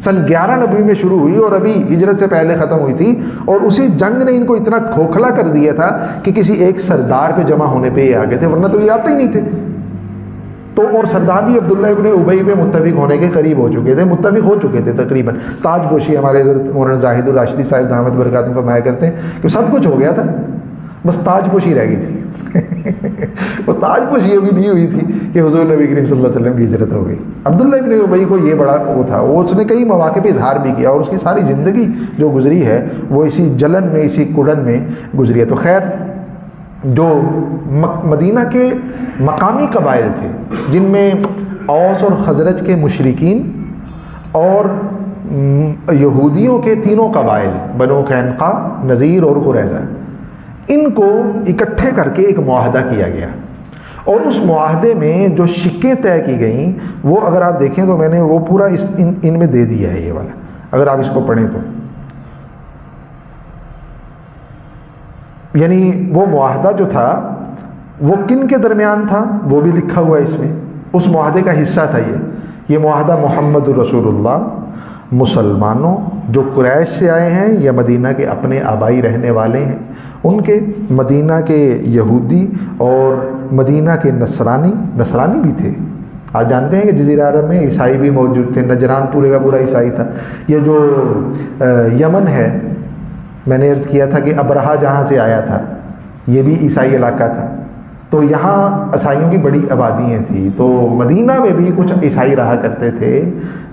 سن 11 نبوی میں شروع ہوئی اور ابھی ہجرت سے پہلے ختم ہوئی تھی، اور اسی جنگ نے ان کو اتنا کھوکھلا کر دیا تھا کہ کسی ایک سردار پہ جمع ہونے پہ یہ آگے تھے، ورنہ تو یہ آتے ہی نہیں تھے۔ تو اور سردار بھی عبداللہ ابن ابی پہ متفق ہونے کے قریب ہو چکے تھے، متفق ہو چکے تھے تقریباً۔ تاج پوشی ہمارے حضرت مولانا زاہد الراشدی صاحب دامت برکاتہم فرمایا کرتے ہیں کہ سب کچھ ہو گیا تھا، بس تاج پوشی رہ گئی تھی۔ وہ تاج پوشی ابھی نہیں ہوئی تھی کہ حضور نبی کریم صلی اللہ علیہ وسلم کی ہجرت ہو گئی۔ عبداللہ ابن ابی کو یہ بڑا وہ تھا، وہ اس نے کئی مواقع پہ اظہار بھی کیا، اور اس کی ساری زندگی جو گزری ہے وہ اسی جلن میں، اسی کڑن میں گزری ہے۔ تو خیر، جو مدینہ کے مقامی قبائل تھے جن میں اوس اور خزرج کے مشرکین اور یہودیوں کے تینوں قبائل بنو قینقاع، نذیر اور قریظہ، ان کو اکٹھے کر کے ایک معاہدہ کیا گیا، اور اس معاہدے میں جو شقیں طے کی گئیں وہ اگر آپ دیکھیں تو میں نے وہ پورا ان میں دے دیا ہے، یہ والا اگر آپ اس کو پڑھیں تو، یعنی وہ معاہدہ جو تھا وہ کن کے درمیان تھا وہ بھی لکھا ہوا ہے اس میں، اس معاہدے کا حصہ تھا یہ معاہدہ محمد الرسول اللہ، مسلمانوں جو قریش سے آئے ہیں یا مدینہ کے اپنے آبائی رہنے والے ہیں ان کے، مدینہ کے یہودی اور مدینہ کے نصرانی بھی تھے۔ آپ جانتے ہیں کہ جزیرہ عرب میں عیسائی بھی موجود تھے، نجران پورے کا پورا عیسائی تھا۔ یہ جو یمن ہے، میں نے عرض کیا تھا کہ ابرہا جہاں سے آیا تھا یہ بھی عیسائی علاقہ تھا، تو یہاں عیسائیوں کی بڑی آبادیاں تھیں، تو مدینہ میں بھی کچھ عیسائی رہا کرتے تھے۔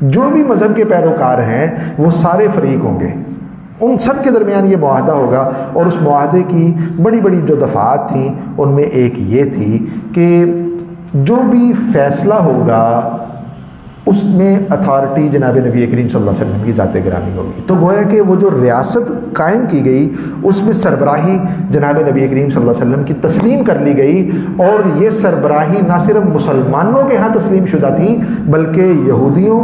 جو بھی مذہب کے پیروکار ہیں وہ سارے فریق ہوں گے، ان سب کے درمیان یہ معاہدہ ہوگا، اور اس معاہدے کی بڑی بڑی جو دفعات تھیں ان میں ایک یہ تھی کہ جو بھی فیصلہ ہوگا اس میں اتھارٹی جناب نبی کریم صلی اللہ علیہ وسلم کی ذات گرامی ہوگی۔ تو گویا کہ وہ جو ریاست قائم کی گئی اس میں سربراہی جناب نبی کریم صلی اللہ علیہ وسلم کی تسلیم کر لی گئی، اور یہ سربراہی نہ صرف مسلمانوں کے ہاں تسلیم شدہ تھی بلکہ یہودیوں،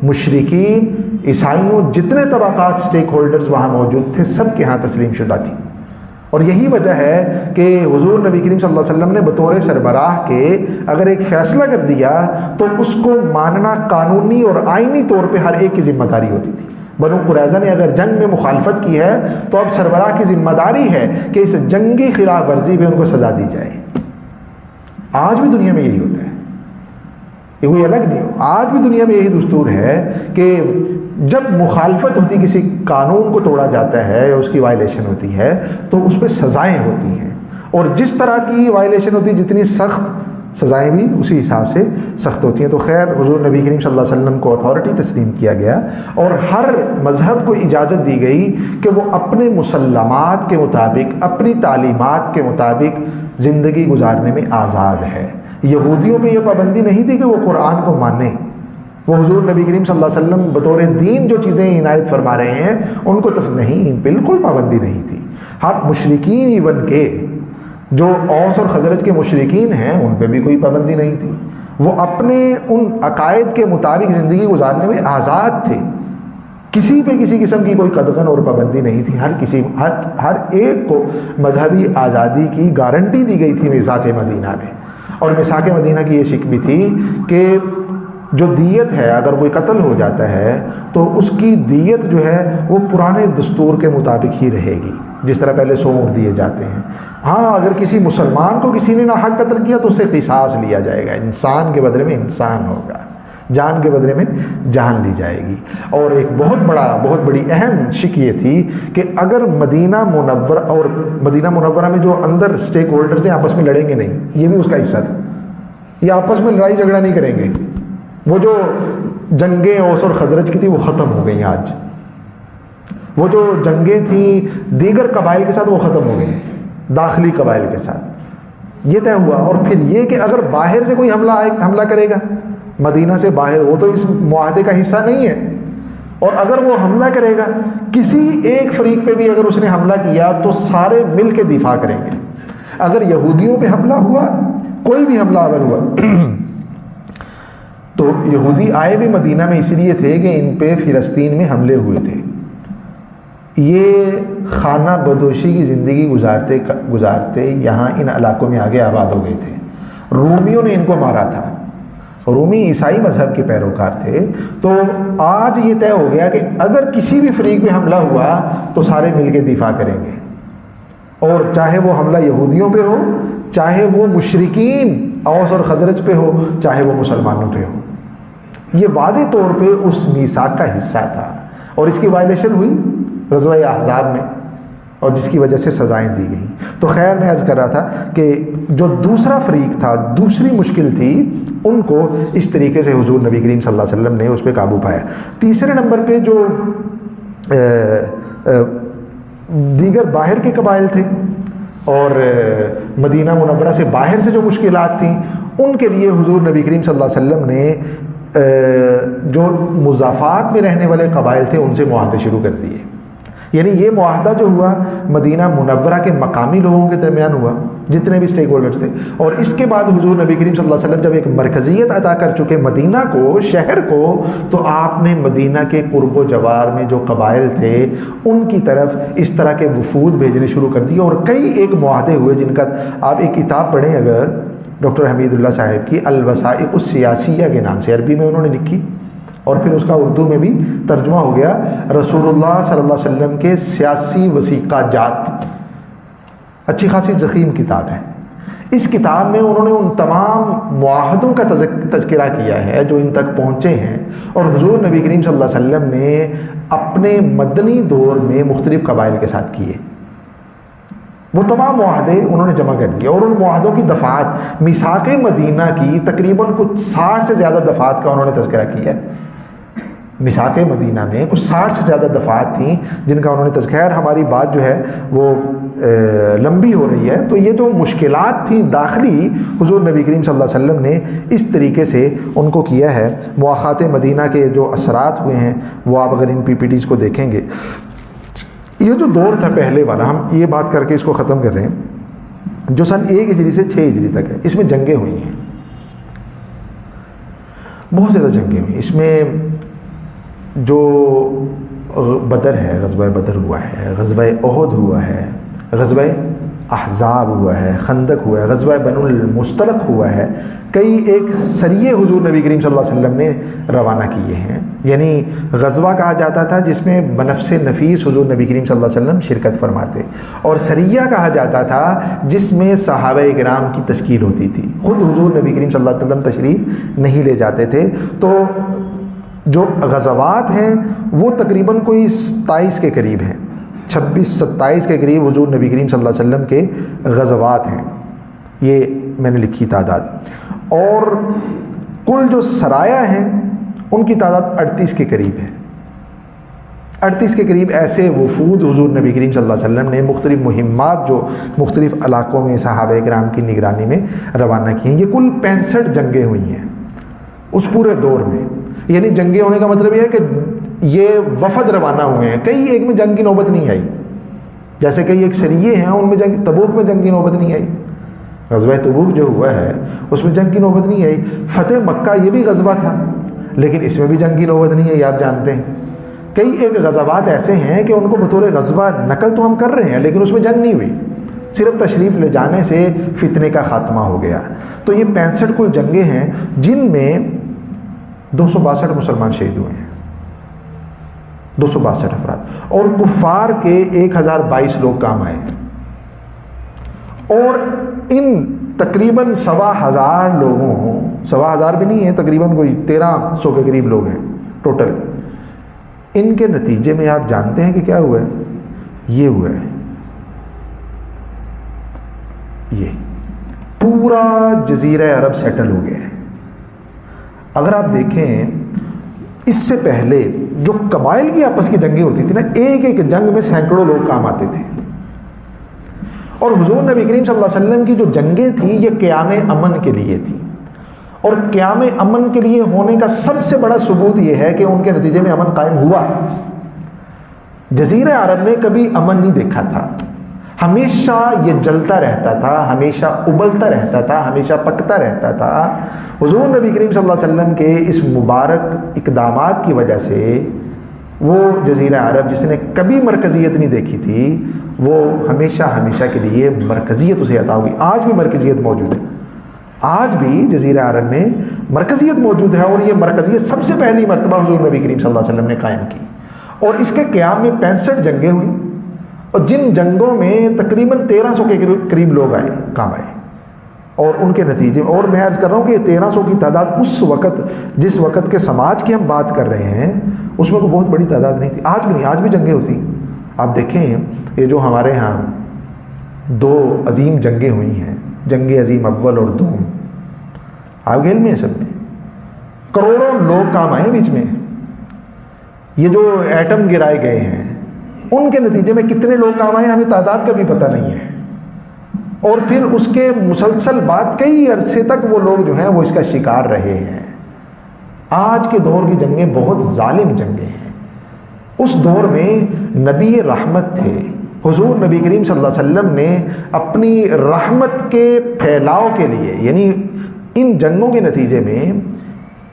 مشرکین، عیسائیوں، جتنے طبقات سٹیک ہولڈرز وہاں موجود تھے سب کے ہاں تسلیم شدہ تھی۔ اور یہی وجہ ہے کہ حضور نبی کریم صلی اللہ علیہ وسلم نے بطور سربراہ کے اگر ایک فیصلہ کر دیا تو اس کو ماننا قانونی اور آئینی طور پہ ہر ایک کی ذمہ داری ہوتی تھی۔ بنو قریظہ نے اگر جنگ میں مخالفت کی ہے تو اب سربراہ کی ذمہ داری ہے کہ اس جنگی خلاف ورزی پہ ان کو سزا دی جائے۔ آج بھی دنیا میں یہی ہوتا ہے، یہ کوئی الگ نہیں ہو، آج بھی دنیا میں یہی دستور ہے کہ جب مخالفت ہوتی، کسی قانون کو توڑا جاتا ہے یا اس کی وائلیشن ہوتی ہے تو اس پہ سزائیں ہوتی ہیں، اور جس طرح کی وائلیشن ہوتی ہے جتنی سخت سزائیں بھی اسی حساب سے سخت ہوتی ہیں۔ تو خیر، حضور نبی کریم صلی اللہ علیہ وسلم کو اتھارٹی تسلیم کیا گیا، اور ہر مذہب کو اجازت دی گئی کہ وہ اپنے مسلمات کے مطابق، اپنی تعلیمات کے مطابق زندگی گزارنے میں آزاد ہے۔ یہودیوں پہ یہ پابندی نہیں تھی کہ وہ قرآن کو مانیں، وہ حضور نبی کریم صلی اللہ علیہ وسلم بطور دین جو چیزیں عنایت فرما رہے ہیں ان کو نہیں، بالکل پابندی نہیں تھی۔ ہر مشرکین ایون کے جو اوس اور خزرج کے مشرکین ہیں ان پہ بھی کوئی پابندی نہیں تھی، وہ اپنے ان عقائد کے مطابق زندگی گزارنے میں آزاد تھے، کسی پہ کسی قسم کی کوئی قدغن اور پابندی نہیں تھی۔ ہر ایک کو مذہبی آزادی کی گارنٹی دی گئی تھی میثاق مدینہ میں، اور میثاق مدینہ کی یہ شک بھی تھی کہ جو دیت ہے، اگر کوئی قتل ہو جاتا ہے تو اس کی دیت جو ہے وہ پرانے دستور کے مطابق ہی رہے گی، جس طرح پہلے 100 اونٹ دیے جاتے ہیں۔ ہاں، اگر کسی مسلمان کو کسی نے ناحق قتل کیا تو اسے قصاص لیا جائے گا، انسان کے بدلے میں انسان ہوگا، جان کے بدلے میں جان لی جائے گی۔ اور ایک بہت بڑی اہم شک یہ تھی کہ اگر مدینہ منورہ میں جو اندر سٹیک ہولڈرز ہیں آپس میں لڑیں گے نہیں، یہ بھی اس کا حصہ تھا، یہ آپس میں لڑائی جھگڑا نہیں کریں گے۔ وہ جو جنگیں اوس اور خزرج کی تھی وہ ختم ہو گئیں، آج وہ جو جنگیں تھیں دیگر قبائل کے ساتھ وہ ختم ہو گئیں، داخلی قبائل کے ساتھ یہ طے ہوا۔ اور پھر یہ کہ اگر باہر سے کوئی حملہ کرے گا مدینہ سے باہر، وہ تو اس معاہدے کا حصہ نہیں ہے، اور اگر وہ حملہ کرے گا کسی ایک فریق پہ بھی اگر اس نے حملہ کیا تو سارے مل کے دفاع کریں گے۔ اگر یہودیوں پہ حملہ ہوا، کوئی بھی حملہ آور ہوا تو یہودی آئے بھی مدینہ میں اس لیے تھے کہ ان پہ فلسطین میں حملے ہوئے تھے، یہ خانہ بدوشی کی زندگی گزارتے گزارتے یہاں ان علاقوں میں آگے آباد ہو گئے تھے۔ رومیوں نے ان کو مارا تھا، رومی عیسائی مذہب کے پیروکار تھے، تو آج یہ طے ہو گیا کہ اگر کسی بھی فریق پہ حملہ ہوا تو سارے مل کے دفاع کریں گے، اور چاہے وہ حملہ یہودیوں پہ ہو، چاہے وہ مشرکین اوس اور خزرج پہ ہو، چاہے وہ مسلمانوں پہ ہو۔ یہ واضح طور پہ اس میثاق کا حصہ تھا، اور اس کی وائلیشن ہوئی غزوہ احزاب میں، اور جس کی وجہ سے سزائیں دی گئیں۔ تو خیر میں عرض کر رہا تھا کہ جو دوسرا فریق تھا، دوسری مشکل تھی، ان کو اس طریقے سے حضور نبی کریم صلی اللہ علیہ وسلم نے اس پہ قابو پایا۔ تیسرے نمبر پہ جو دیگر باہر کے قبائل تھے اور مدینہ منورہ سے باہر سے جو مشکلات تھیں، ان کے لیے حضور نبی کریم صلی اللہ علیہ وسلم نے جو مضافات میں رہنے والے قبائل تھے ان سے معاہدے شروع کر دیے۔ یعنی یہ معاہدہ جو ہوا مدینہ منورہ کے مقامی لوگوں کے درمیان ہوا، جتنے بھی اسٹیک ہولڈرز تھے، اور اس کے بعد حضور نبی کریم صلی اللہ علیہ وسلم جب ایک مرکزیت عطا کر چکے مدینہ کو، شہر کو، تو آپ نے مدینہ کے قرب و جوار میں جو قبائل تھے ان کی طرف اس طرح کے وفود بھیجنے شروع کر دیے، اور کئی ایک معاہدے ہوئے جن کا آپ ایک کتاب پڑھیں اگر ڈاکٹر حمید اللہ صاحب کی الوثائق السیاسیہ کے نام سے، عربی میں انہوں نے لکھی اور پھر اس کا اردو میں بھی ترجمہ ہو گیا، رسول اللہ صلی اللہ علیہ وسلم کے سیاسی وثیقہ جات، اچھی خاصی ضخیم کتاب ہے۔ اس کتاب میں انہوں نے ان تمام معاہدوں کا تذکرہ کیا ہے جو ان تک پہنچے ہیں، اور حضور نبی کریم صلی اللہ علیہ وسلم نے اپنے مدنی دور میں مختلف قبائل کے ساتھ کیے، وہ تمام معاہدے انہوں نے جمع کر دیے، اور ان معاہدوں کی دفعات میثاق مدینہ کی تقریباً کچھ 60 سے زیادہ دفعات کا انہوں نے تذکرہ کیا ہے۔ میثاق مدینہ میں کچھ 60 سے زیادہ دفعات تھیں جن کا انہوں نے تذکرہ، ہماری بات جو ہے وہ لمبی ہو رہی ہے، تو یہ جو مشکلات تھیں داخلی، حضور نبی کریم صلی اللہ علیہ وسلم نے اس طریقے سے ان کو کیا ہے۔ مواخات مدینہ کے جو اثرات ہوئے ہیں وہ آپ اگر ان PPTs کو دیکھیں گے، یہ جو دور تھا پہلے والا، ہم یہ بات کر کے اس کو ختم کر رہے ہیں، جو سن 1 ہجری سے 6 ہجری تک ہے، اس میں جنگیں ہوئی ہیں، بہت زیادہ جنگیں ہوئی۔ اس میں جو بدر ہے، غزوہ بدر ہوا ہے، غزوہ احد ہوا ہے، غزوہ احزاب ہوا ہے، خندق ہوا ہے، غزوہ بنو المصطلق ہوا ہے، کئی ایک سریے حضور نبی کریم صلی اللہ علیہ وسلم نے روانہ کیے ہیں۔ یعنی غزوہ کہا جاتا تھا جس میں بنفس نفیس حضور نبی کریم صلی اللہ علیہ وسلم شرکت فرماتے، اور سریہ کہا جاتا تھا جس میں صحابہ کرام کی تشکیل ہوتی تھی، خود حضور نبی کریم صلی اللہ علیہ وسلم تشریف نہیں لے جاتے تھے۔ تو جو غزوات ہیں وہ تقریباً کوئی 27 کے قریب ہیں، 26-27 کے قریب حضور نبی کریم صلی اللہ علیہ وسلم کے غزوات ہیں، یہ میں نے لکھی تعداد، اور کل جو سرایا ہیں ان کی تعداد 38 کے قریب ہے۔ 38 کے قریب ایسے وفود حضور نبی کریم صلی اللہ علیہ وسلم نے مختلف مہمات جو مختلف علاقوں میں صحابہ کرام کی نگرانی میں روانہ کی ہیں۔ یہ کل 65 جنگیں ہوئی ہیں اس پورے دور میں۔ یعنی جنگیں ہونے کا مطلب یہ ہے کہ یہ وفد روانہ ہوئے ہیں، کئی ایک میں جنگ کی نوبت نہیں آئی، جیسے کئی ایک سریے ہیں ان میں جنگ، تبوک میں جنگ کی نوبت نہیں آئی، غزوہ تبوک جو ہوا ہے اس میں جنگ کی نوبت نہیں آئی۔ فتح مکہ یہ بھی غزوہ تھا لیکن اس میں بھی جنگ کی نوبت نہیں آئی، آپ جانتے ہیں۔ کئی ایک غزوات ایسے ہیں کہ ان کو بطور غزوہ نقل تو ہم کر رہے ہیں لیکن اس میں جنگ نہیں ہوئی، صرف تشریف لے جانے سے فتنے کا خاتمہ ہو گیا۔ تو یہ 65 کل جنگیں ہیں جن میں 262 مسلمان شہید ہوئے ہیں، 262 افراد، اور کفار کے 1022 لوگ کام آئے ہیں، اور ان تقریباً 1500 لوگوں، 1500 بھی نہیں ہے، تقریباً کوئی 1300 کے قریب لوگ ہیں ٹوٹل۔ ان کے نتیجے میں آپ جانتے ہیں کہ کیا ہوا ہے؟ یہ ہوا ہے، یہ پورا جزیرہ عرب سیٹل ہو گیا ہے۔ اگر آپ دیکھیں اس سے پہلے جو قبائل کی آپس کی جنگیں ہوتی تھی نا، ایک ایک جنگ میں سینکڑوں لوگ کام آتے تھے، اور حضور نبی کریم صلی اللہ علیہ وسلم کی جو جنگیں تھیں یہ قیام امن کے لیے تھی، اور قیام امن کے لیے ہونے کا سب سے بڑا ثبوت یہ ہے کہ ان کے نتیجے میں امن قائم ہوا۔ جزیرہ عرب نے کبھی امن نہیں دیکھا تھا، ہمیشہ یہ جلتا رہتا تھا، ہمیشہ ابلتا رہتا تھا، ہمیشہ پکتا رہتا تھا۔ حضور نبی کریم صلی اللہ علیہ وسلم کے اس مبارک اقدامات کی وجہ سے وہ جزیرہ عرب جس نے کبھی مرکزیت نہیں دیکھی تھی، وہ ہمیشہ ہمیشہ کے لیے مرکزیت اسے عطا ہوگی۔ آج بھی مرکزیت موجود ہے، آج بھی جزیرہ عرب میں مرکزیت موجود ہے، اور یہ مرکزیت سب سے پہلی مرتبہ حضور نبی کریم صلی اللہ علیہ وسلم نے قائم کی، اور اس کے قیام میں 65 جنگیں ہوئیں، اور جن جنگوں میں تقریباً 1300 کے قریب لوگ آئے، کام آئے، اور ان کے نتیجے، اور میں عرض کر رہا ہوں کہ 1300 کی تعداد اس وقت، جس وقت کے سماج کی ہم بات کر رہے ہیں، اس میں کوئی بہت بڑی تعداد نہیں تھی۔ آج بھی نہیں، آج بھی جنگیں ہوتی۔ آپ دیکھیں یہ جو ہمارے ہاں 2 عظیم جنگیں ہوئی ہیں، جنگ عظیم اول اور دوم، آپ کے علم میں ہے سب میں، کروڑوں لوگ کام آئے بیچ میں۔ یہ جو ایٹم گرائے گئے ہیں ان کے نتیجے میں کتنے لوگ کام آئے ہمیں تعداد کا بھی پتہ نہیں ہے، اور پھر اس کے مسلسل بعد کئی عرصے تک وہ لوگ جو ہیں وہ اس کا شکار رہے ہیں۔ آج کے دور کی جنگیں بہت ظالم جنگیں ہیں۔ اس دور میں نبی رحمت تھے، حضور نبی کریم صلی اللہ علیہ وسلم نے اپنی رحمت کے پھیلاؤ کے لیے، یعنی ان جنگوں کے نتیجے میں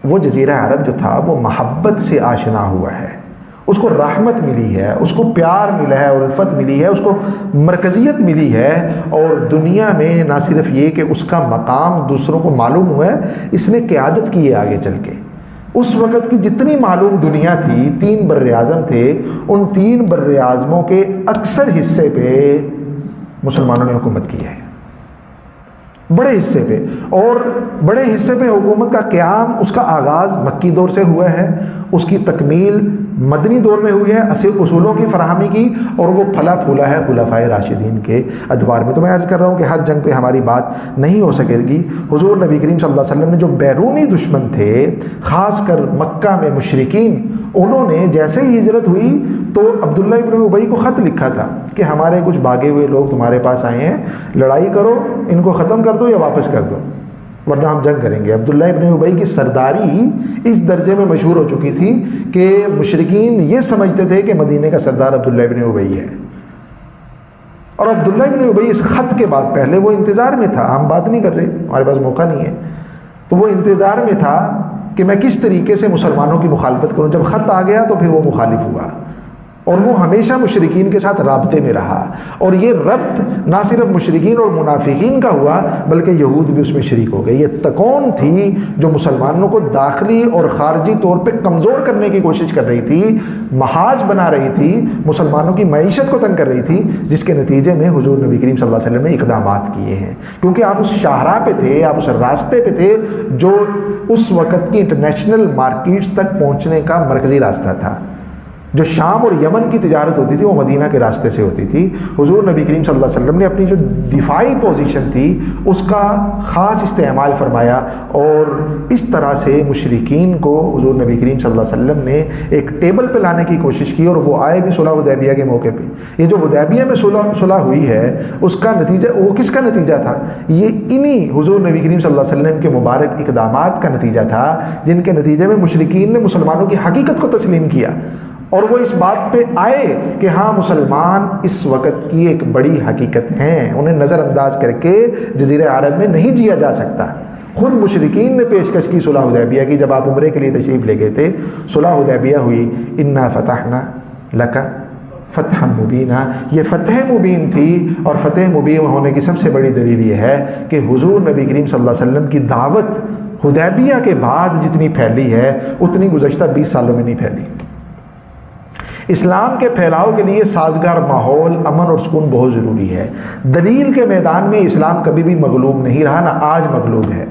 وہ جزیرہ عرب جو تھا وہ محبت سے آشنا ہوا ہے، اس کو رحمت ملی ہے، اس کو پیار ملا ہے، الفت ملی ہے، اس کو مرکزیت ملی ہے، اور دنیا میں نہ صرف یہ کہ اس کا مقام دوسروں کو معلوم ہوا ہے، اس نے قیادت کی ہے آگے چل کے۔ اس وقت کی جتنی معلوم دنیا تھی، 3 بر اعظم تھے، ان 3 بر اعظموں کے اکثر حصے پہ مسلمانوں نے حکومت کی ہے، بڑے حصے پہ، اور بڑے حصے پہ حکومت کا قیام، اس کا آغاز مکی دور سے ہوا ہے، اس کی تکمیل مدنی دور میں ہوئی ہے، اصولوں کی فراہمی کی، اور وہ پھلا پھولا ہے خلفائے راشدین کے ادوار میں۔ تو میں عرض کر رہا ہوں کہ ہر جنگ پہ ہماری بات نہیں ہو سکے گی۔ حضور نبی کریم صلی اللہ علیہ وسلم نے جو بیرونی دشمن تھے، خاص کر مکہ میں مشرکین، انہوں نے جیسے ہی ہجرت ہوئی تو عبداللہ ابن ابی کو خط لکھا تھا کہ ہمارے کچھ بھاگے ہوئے لوگ تمہارے پاس آئے ہیں، لڑائی کرو، ان کو ختم کر دو یا واپس کر دو، ورنہ ہم جنگ کریں گے۔ عبداللہ ابن ابی کی سرداری اس درجے میں مشہور ہو چکی تھی کہ مشرکین یہ سمجھتے تھے کہ مدینے کا سردار عبداللہ ابن ابی ہے، اور عبداللہ ابن ابی اس خط کے بعد، پہلے وہ انتظار میں تھا، ہم بات نہیں کر رہے، ہمارے پاس موقع نہیں ہے، تو وہ انتظار میں تھا کہ میں کس طریقے سے مسلمانوں کی مخالفت کروں۔ جب خط آ گیا تو پھر وہ مخالف ہوا، اور وہ ہمیشہ مشرکین کے ساتھ رابطے میں رہا، اور یہ ربط نہ صرف مشرکین اور منافقین کا ہوا بلکہ یہود بھی اس میں شریک ہو گئے۔ یہ تکون تھی جو مسلمانوں کو داخلی اور خارجی طور پہ کمزور کرنے کی کوشش کر رہی تھی، محاذ بنا رہی تھی، مسلمانوں کی معیشت کو تنگ کر رہی تھی، جس کے نتیجے میں حضور نبی کریم صلی اللہ علیہ وسلم نے اقدامات کیے ہیں، کیونکہ آپ اس شاہراہ پہ تھے، آپ اس راستے پہ تھے جو اس وقت کی انٹرنیشنل مارکیٹس تک پہنچنے کا مرکزی راستہ تھا۔ جو شام اور یمن کی تجارت ہوتی تھی وہ مدینہ کے راستے سے ہوتی تھی۔ حضور نبی کریم صلی اللہ علیہ وسلم نے اپنی جو دفاعی پوزیشن تھی اس کا خاص استعمال فرمایا، اور اس طرح سے مشرکین کو حضور نبی کریم صلی اللہ علیہ وسلم نے ایک ٹیبل پہ لانے کی کوشش کی، اور وہ آئے بھی صلح حدیبیہ کے موقع پہ۔ یہ جو حدیبیہ میں صلح ہوئی ہے اس کا نتیجہ، وہ کس کا نتیجہ تھا؟ یہ انہی حضور نبی کریم صلی اللہ علیہ وسلم کے مبارک اقدامات کا نتیجہ تھا، جن کے نتیجے میں مشرکین نے مسلمانوں کی حقیقت کو تسلیم کیا، اور وہ اس بات پہ آئے کہ ہاں مسلمان اس وقت کی ایک بڑی حقیقت ہیں، انہیں نظر انداز کر کے جزیرہ عرب میں نہیں جیا جا سکتا۔ خود مشرکین نے پیشکش کی صلح حدیبیہ کی، جب آپ عمرے کے لیے تشریف لے گئے تھے، صلح حدیبیہ ہوئی، انا فتحنا لک فتح مبینہ، یہ فتح مبین تھی، اور فتح مبین ہونے کی سب سے بڑی دلیل یہ ہے کہ حضور نبی کریم صلی اللہ علیہ وسلم کی دعوت حدیبیہ کے بعد جتنی پھیلی ہے اتنی گزشتہ 20 سالوں میں نہیں پھیلی۔ اسلام کے پھیلاؤ کے لیے سازگار ماحول، امن اور سکون بہت ضروری ہے۔ دلیل کے میدان میں اسلام کبھی بھی مغلوب نہیں رہا، نہ آج مغلوب ہے۔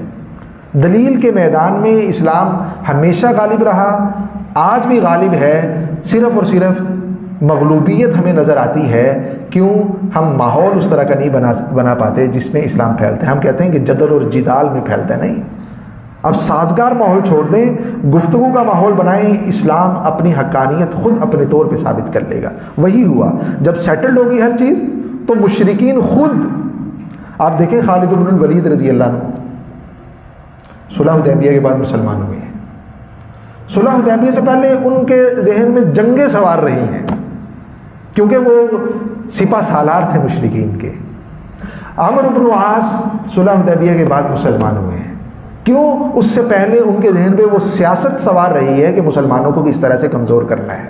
دلیل کے میدان میں اسلام ہمیشہ غالب رہا، آج بھی غالب ہے، صرف اور صرف مغلوبیت ہمیں نظر آتی ہے کیوں ہم ماحول اس طرح کا نہیں بنا پاتے جس میں اسلام پھیلتا ہے۔ ہم کہتے ہیں کہ جدل اور جدال میں پھیلتا ہے، نہیں، اب سازگار ماحول چھوڑ دیں، گفتگو کا ماحول بنائیں، اسلام اپنی حقانیت خود اپنے طور پہ ثابت کر لے گا۔ وہی ہوا، جب سیٹلڈ ہوگی ہر چیز تو مشرکین خود، آپ دیکھیں خالد بن الولید رضی اللہ عنہ صلح حدیبیہ کے بعد مسلمان ہوئے ہیں۔ صلح حدیبیہ سے پہلے ان کے ذہن میں جنگیں سوار رہی ہیں، کیونکہ وہ سپہ سالار تھے مشرکین کے۔ عمرو بن عاص صلح حدیبیہ کے بعد مسلمان ہوئے ہیں، کیوں؟ اس سے پہلے ان کے ذہن پہ وہ سیاست سوار رہی ہے کہ مسلمانوں کو کس طرح سے کمزور کرنا ہے۔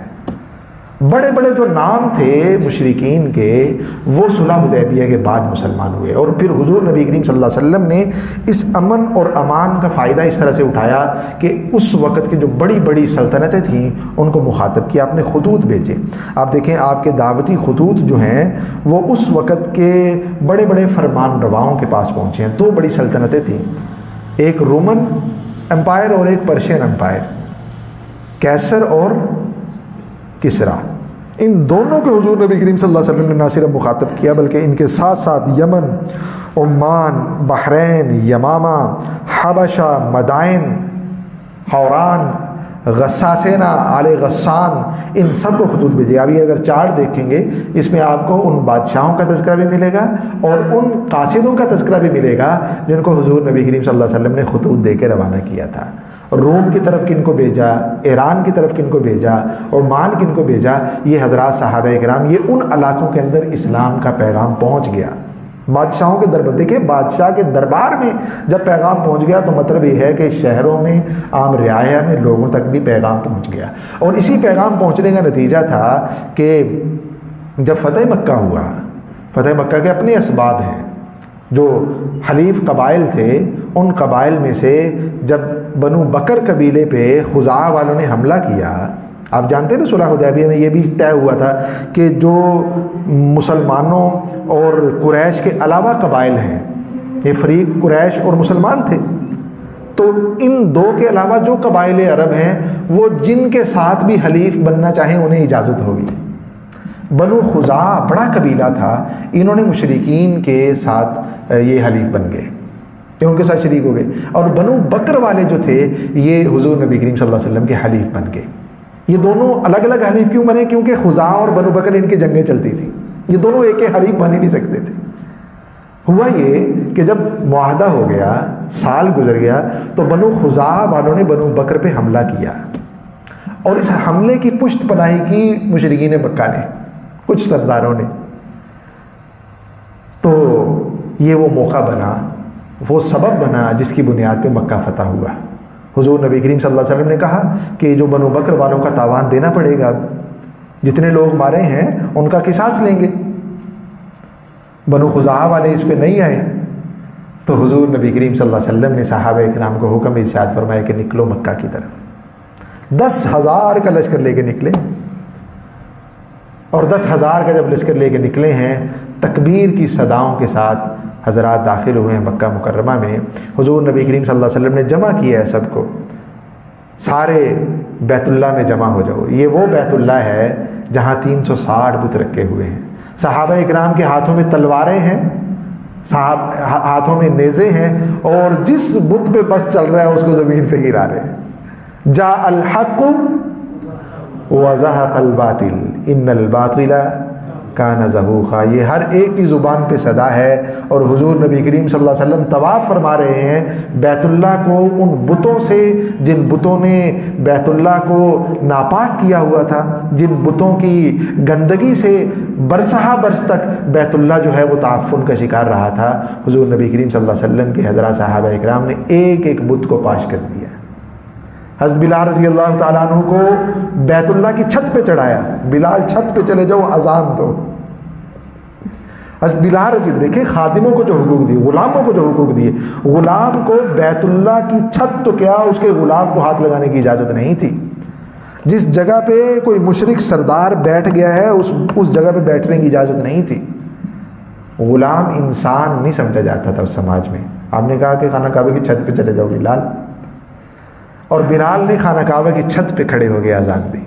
بڑے بڑے جو نام تھے مشرکین کے وہ صلح حدیبیہ کے بعد مسلمان ہوئے، اور پھر حضور نبی کریم صلی اللہ علیہ وسلم نے اس امن اور امان کا فائدہ اس طرح سے اٹھایا کہ اس وقت کی جو بڑی بڑی سلطنتیں تھیں ان کو مخاطب کیا، آپ نے خطوط بھیجے۔ آپ دیکھیں آپ کے دعوتی خطوط جو ہیں وہ اس وقت کے بڑے بڑے فرمان رواؤں کے پاس پہنچے ہیں۔ دو بڑی سلطنتیں تھیں، ایک رومن امپائر اور ایک پرشین امپائر، کیسر اور کسرا۔ ان دونوں کے حضور نبی کریم صلی اللہ علیہ وسلم نے نہ صرف مخاطب کیا بلکہ ان کے ساتھ ساتھ یمن، عمان، بحرین، یمامہ، حبشہ، مدائن، حوران، غساسینہ، آل غسان، ان سب کو خطوط بھیجے۔ ابھی اگر چارٹ دیکھیں گے اس میں آپ کو ان بادشاہوں کا تذکرہ بھی ملے گا اور ان قاصدوں کا تذکرہ بھی ملے گا جن کو حضور نبی کریم صلی اللہ علیہ وسلم نے خطوط دے کے روانہ کیا تھا۔ روم کی طرف کن کو بھیجا، ایران کی طرف کن کو بھیجا، عمان کن کو بھیجا، یہ حضرات صحابہ کرام، یہ ان علاقوں کے اندر اسلام کا پیغام پہنچ گیا۔ بادشاہوں کے دربار، دیکھیں بادشاہ کے دربار میں جب پیغام پہنچ گیا تو مطلب یہ ہے کہ شہروں میں، عام رعایا میں لوگوں تک بھی پیغام پہنچ گیا۔ اور اسی پیغام پہنچنے کا نتیجہ تھا کہ جب فتح مکہ ہوا، فتح مکہ کے اپنے اسباب ہیں، جو حلیف قبائل تھے ان قبائل میں سے جب بنو بکر قبیلے پہ خزاعہ والوں نے حملہ کیا، آپ جانتے ہیں نا صلح حدیبیہ میں یہ بھی طے ہوا تھا کہ جو مسلمانوں اور قریش کے علاوہ قبائل ہیں، یہ فریق قریش اور مسلمان تھے، تو ان دو کے علاوہ جو قبائل عرب ہیں وہ جن کے ساتھ بھی حلیف بننا چاہیں انہیں اجازت ہوگی۔ بنو خزاعہ بڑا قبیلہ تھا، انہوں نے مشرکین کے ساتھ یہ حلیف بن گئے، یہ ان کے ساتھ شریک ہو گئے، اور بنو بکر والے جو تھے یہ حضور نبی کریم صلی اللہ علیہ وسلم کے حلیف بن گئے۔ یہ دونوں الگ الگ حلیف کیوں بنے؟ کیونکہ خزاعہ اور بنو بکر ان کی جنگیں چلتی تھیں، یہ دونوں ایک حلیف بن ہی نہیں سکتے تھے۔ ہوا یہ کہ جب معاہدہ ہو گیا، سال گزر گیا، تو بنو خزاعہ والوں نے بنو بکر پہ حملہ کیا، اور اس حملے کی پشت پناہی کی مشرکین مکہ نے، کچھ سرداروں نے۔ تو یہ وہ موقع بنا، وہ سبب بنا جس کی بنیاد پہ مکہ فتح ہوا۔ حضور نبی کریم صلی اللہ علیہ وسلم نے کہا کہ جو بنو بکر والوں کا تاوان دینا پڑے گا، جتنے لوگ مارے ہیں ان کا قصاص لیں گے۔ بنو خزاعہ والے اس پہ نہیں آئے، تو حضور نبی کریم صلی اللہ علیہ وسلم نے صحابہ کرام کو حکم ارشاد فرمایا کہ نکلو مکہ کی طرف۔ 10,000 کا لشکر لے کے نکلے، اور 10,000 کا جب لشکر لے کے نکلے ہیں، تکبیر کی صداؤں کے ساتھ حضرات داخل ہوئے ہیں مکہ مکرمہ میں۔ حضور نبی کریم صلی اللہ علیہ وسلم نے جمع کیا ہے سب کو، سارے بیت اللہ میں جمع ہو جاؤ۔ یہ وہ بیت اللہ ہے جہاں 360 بت رکھے ہوئے ہیں۔ صحابہ اکرام کے ہاتھوں میں تلواریں ہیں، ہاتھوں میں نیزے ہیں، اور جس بت پہ بس چل رہا ہے اس کو زمین پہ گرا رہے ہیں۔ جاء الحق وزهق الباطل ان الباطل کان زہوقا، یہ ہر ایک کی زبان پہ صدا ہے۔ اور حضور نبی کریم صلی اللہ علیہ وسلم طواف فرما رہے ہیں بیت اللہ کو ان بتوں سے جن بتوں نے بیت اللہ کو ناپاک کیا ہوا تھا، جن بتوں کی گندگی سے برسہ برس تک بیت اللہ جو ہے وہ تعفن کا شکار رہا تھا۔ حضور نبی کریم صلی اللہ علیہ وسلم کے حضرات صحابہ اکرام نے ایک ایک بت کو پاش کر دیا۔ حضرت بلال رضی اللہ تعالیٰ عنہ کو بیت اللہ کی چھت پہ چڑھایا، بلال چھت پہ چلے جاؤ اذان دو۔ حضرت بلال رضی اللہ، دیکھیں خادموں کو جو حقوق دیے، غلاموں کو جو حقوق دیے، غلام کو بیت اللہ کی چھت تو کیا اس کے غلاف کو ہاتھ لگانے کی اجازت نہیں تھی۔ جس جگہ پہ کوئی مشرک سردار بیٹھ گیا ہے اس جگہ پہ بیٹھنے کی اجازت نہیں تھی۔ غلام انسان نہیں سمجھا جاتا تھا اس سماج میں۔ آپ نے کہا کہ خانہ کعبہ کی چھت پہ چلے جاؤ بلال، اور بلال نے خانہ کعبہ کی چھت پہ کھڑے ہو گئے اذان دی۔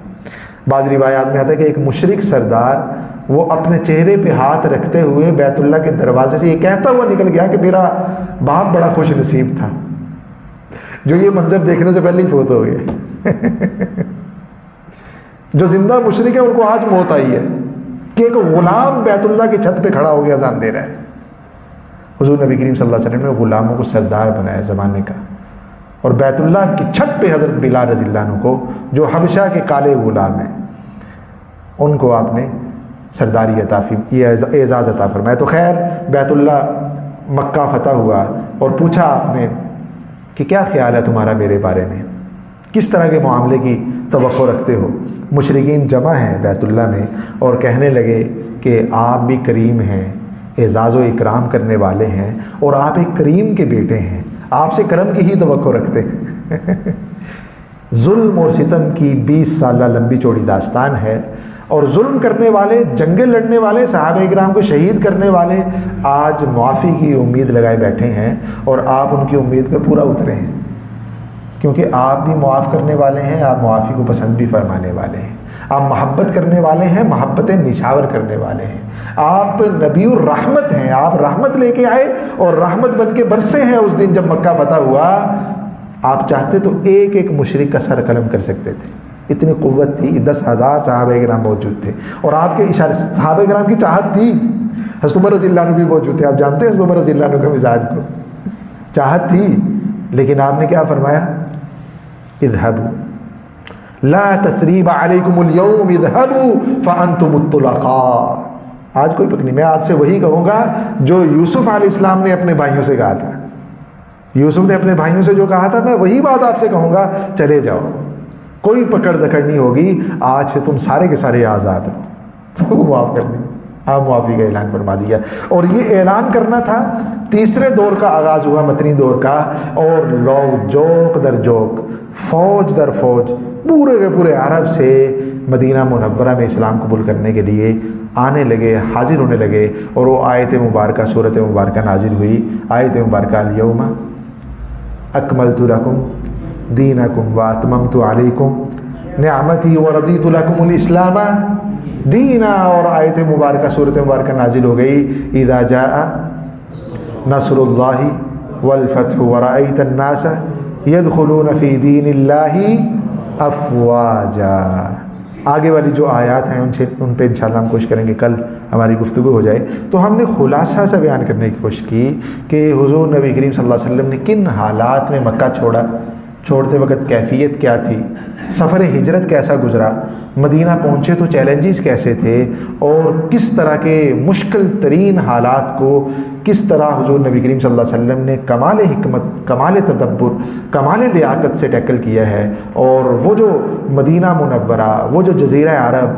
بعض روایات میں آتا ہے کہ ایک مشرک سردار وہ اپنے چہرے پہ ہاتھ رکھتے ہوئے بیت اللہ کے دروازے سے یہ کہتا ہوا نکل گیا کہ میرا باپ بڑا خوش نصیب تھا جو یہ منظر دیکھنے سے پہلے ہی فوت ہو گئے۔ جو زندہ مشرک ہے ان کو آج موت آئی ہے کہ ایک غلام بیت اللہ کی چھت پہ کھڑا ہو گیا اذان دے رہا ہے۔ حضور نبی کریم صلی اللہ علیہ وسلم نے غلاموں کو سردار بنایا زمانے کا، اور بیت اللہ کی چھت پہ حضرت بلال رضی اللہ عنہ کو جو حبشہ کے کالے غلام ہیں ان کو آپ نے سرداری عطا یہ اعزاز عطا فرمائے۔ تو خیر بیت اللہ مکہ فتح ہوا اور پوچھا آپ نے کہ کیا خیال ہے تمہارا میرے بارے میں، کس طرح کے معاملے کی توقع رکھتے ہو؟ مشرکین جمع ہیں بیت اللہ میں اور کہنے لگے کہ آپ بھی کریم ہیں، اعزاز و اکرام کرنے والے ہیں، اور آپ ایک کریم کے بیٹے ہیں، آپ سے کرم کی ہی توقع رکھتے ہیں۔ ظلم اور ستم کی 20 سالہ لمبی چوڑی داستان ہے، اور ظلم کرنے والے، جنگیں لڑنے والے، صحابہ کرام کو شہید کرنے والے آج معافی کی امید لگائے بیٹھے ہیں، اور آپ ان کی امید پہ پورا اترے ہیں، کیونکہ آپ بھی معاف کرنے والے ہیں، آپ معافی کو پسند بھی فرمانے والے ہیں، آپ محبت کرنے والے ہیں، محبتیں نشاور کرنے والے ہیں، آپ نبی الرحمت ہیں، آپ رحمت لے کے آئے اور رحمت بن کے برسے ہیں۔ اس دن جب مکہ فتح ہوا، آپ چاہتے تو ایک ایک مشرک کا سر قلم کر سکتے تھے، اتنی قوت تھی، 10,000 صحابہ کرام موجود تھے، اور آپ کے اشارے، صحابہ کرام کی چاہت تھی، حضرت عمر رضی اللہ عنہ بھی موجود تھے، آپ جانتے ہیں حضرت عمر رضی اللہ عنہ کا مزاج کو، چاہت تھی، لیکن آپ نے کیا فرمایا؟ اذهبوا لا تثریب علیکم اليوم اذهبوا فانتم الطلقاء۔ آج کوئی پک نہیں، میں آج سے وہی کہوں گا جو یوسف علیہ السلام نے اپنے بھائیوں سے کہا تھا، یوسف نے اپنے بھائیوں سے جو کہا تھا، میں وہی بات آپ سے کہوں گا، چلے جاؤ، کوئی پکڑ دکڑ نہیں ہوگی، آج سے تم سارے کے سارے آزاد ہو، سب کو معاف کر دیں۔ آپ معافی کا اعلان فرما دیا، اور یہ اعلان کرنا تھا۔ تیسرے دور کا آغاز ہوا، مدنی دور کا، اور لوگ جوق در جوق، فوج در فوج، پورے کے پورے عرب سے مدینہ منورہ میں اسلام قبول کرنے کے لیے آنے لگے، حاضر ہونے لگے، اور وہ آیت مبارکہ، صورت مبارکہ نازل ہوئی، آیت مبارکہ الیوم اکملت لکم دینکم واتممت علیکم نعمتی ورضیت لکم الاسلام دینا، اور آیت مبارکہ، صورت مبارکہ نازل ہو گئی، اذا جاء نصر اللہ والفتح ورأیت الناس یدخلون فی دین اللہ افواجا۔ آگے والی جو آیات ہیں ان پہ انشاءاللہ ہم کوشش کریں گے کل ہماری گفتگو ہو جائے۔ تو ہم نے خلاصہ سے بیان کرنے کی کوشش کی کہ حضور نبی کریم صلی اللہ علیہ وسلم نے کن حالات میں مکہ چھوڑا، چھوڑتے وقت کیفیت کیا تھی، سفر ہجرت کیسا گزرا، مدینہ پہنچے تو چیلنجز کیسے تھے، اور کس طرح کے مشکل ترین حالات کو کس طرح حضور نبی کریم صلی اللہ علیہ وسلم نے کمال حکمت، کمال تدبر، کمال لیاقت سے ٹیکل کیا ہے، اور وہ جو مدینہ منورہ، وہ جو جزیرہ عرب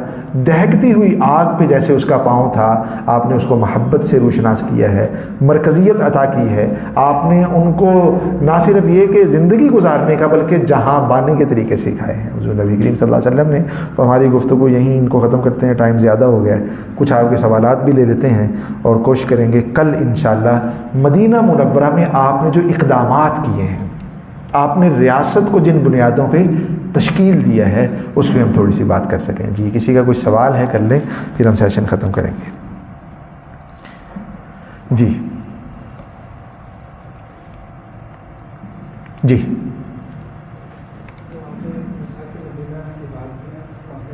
دہکتی ہوئی آگ پہ جیسے اس کا پاؤں تھا، آپ نے اس کو محبت سے روشناس کیا ہے، مرکزیت عطا کی ہے، آپ نے ان کو نہ صرف یہ کہ زندگی گزارنے کا بلکہ جہاں بانی کے طریقے سکھائے ہیں حضور نبی کریم صلی اللہ علیہ وسلم نے۔ تو ہماری گفتگو یہیں ان کو ختم کرتے ہیں، ٹائم زیادہ ہو گیا ہے، کچھ آپ کے سوالات بھی لے لیتے ہیں اور کوشش کریں گے کل انشاءاللہ مدینہ منورہ میں آپ نے جو اقدامات کیے ہیں، آپ نے ریاست کو جن بنیادوں پہ تشکیل دیا ہے، اس پہ ہم تھوڑی سی بات کر سکیں۔ جی کسی کا کوئی سوال ہے کر لیں، پھر ہم سیشن ختم کریں گے۔ جی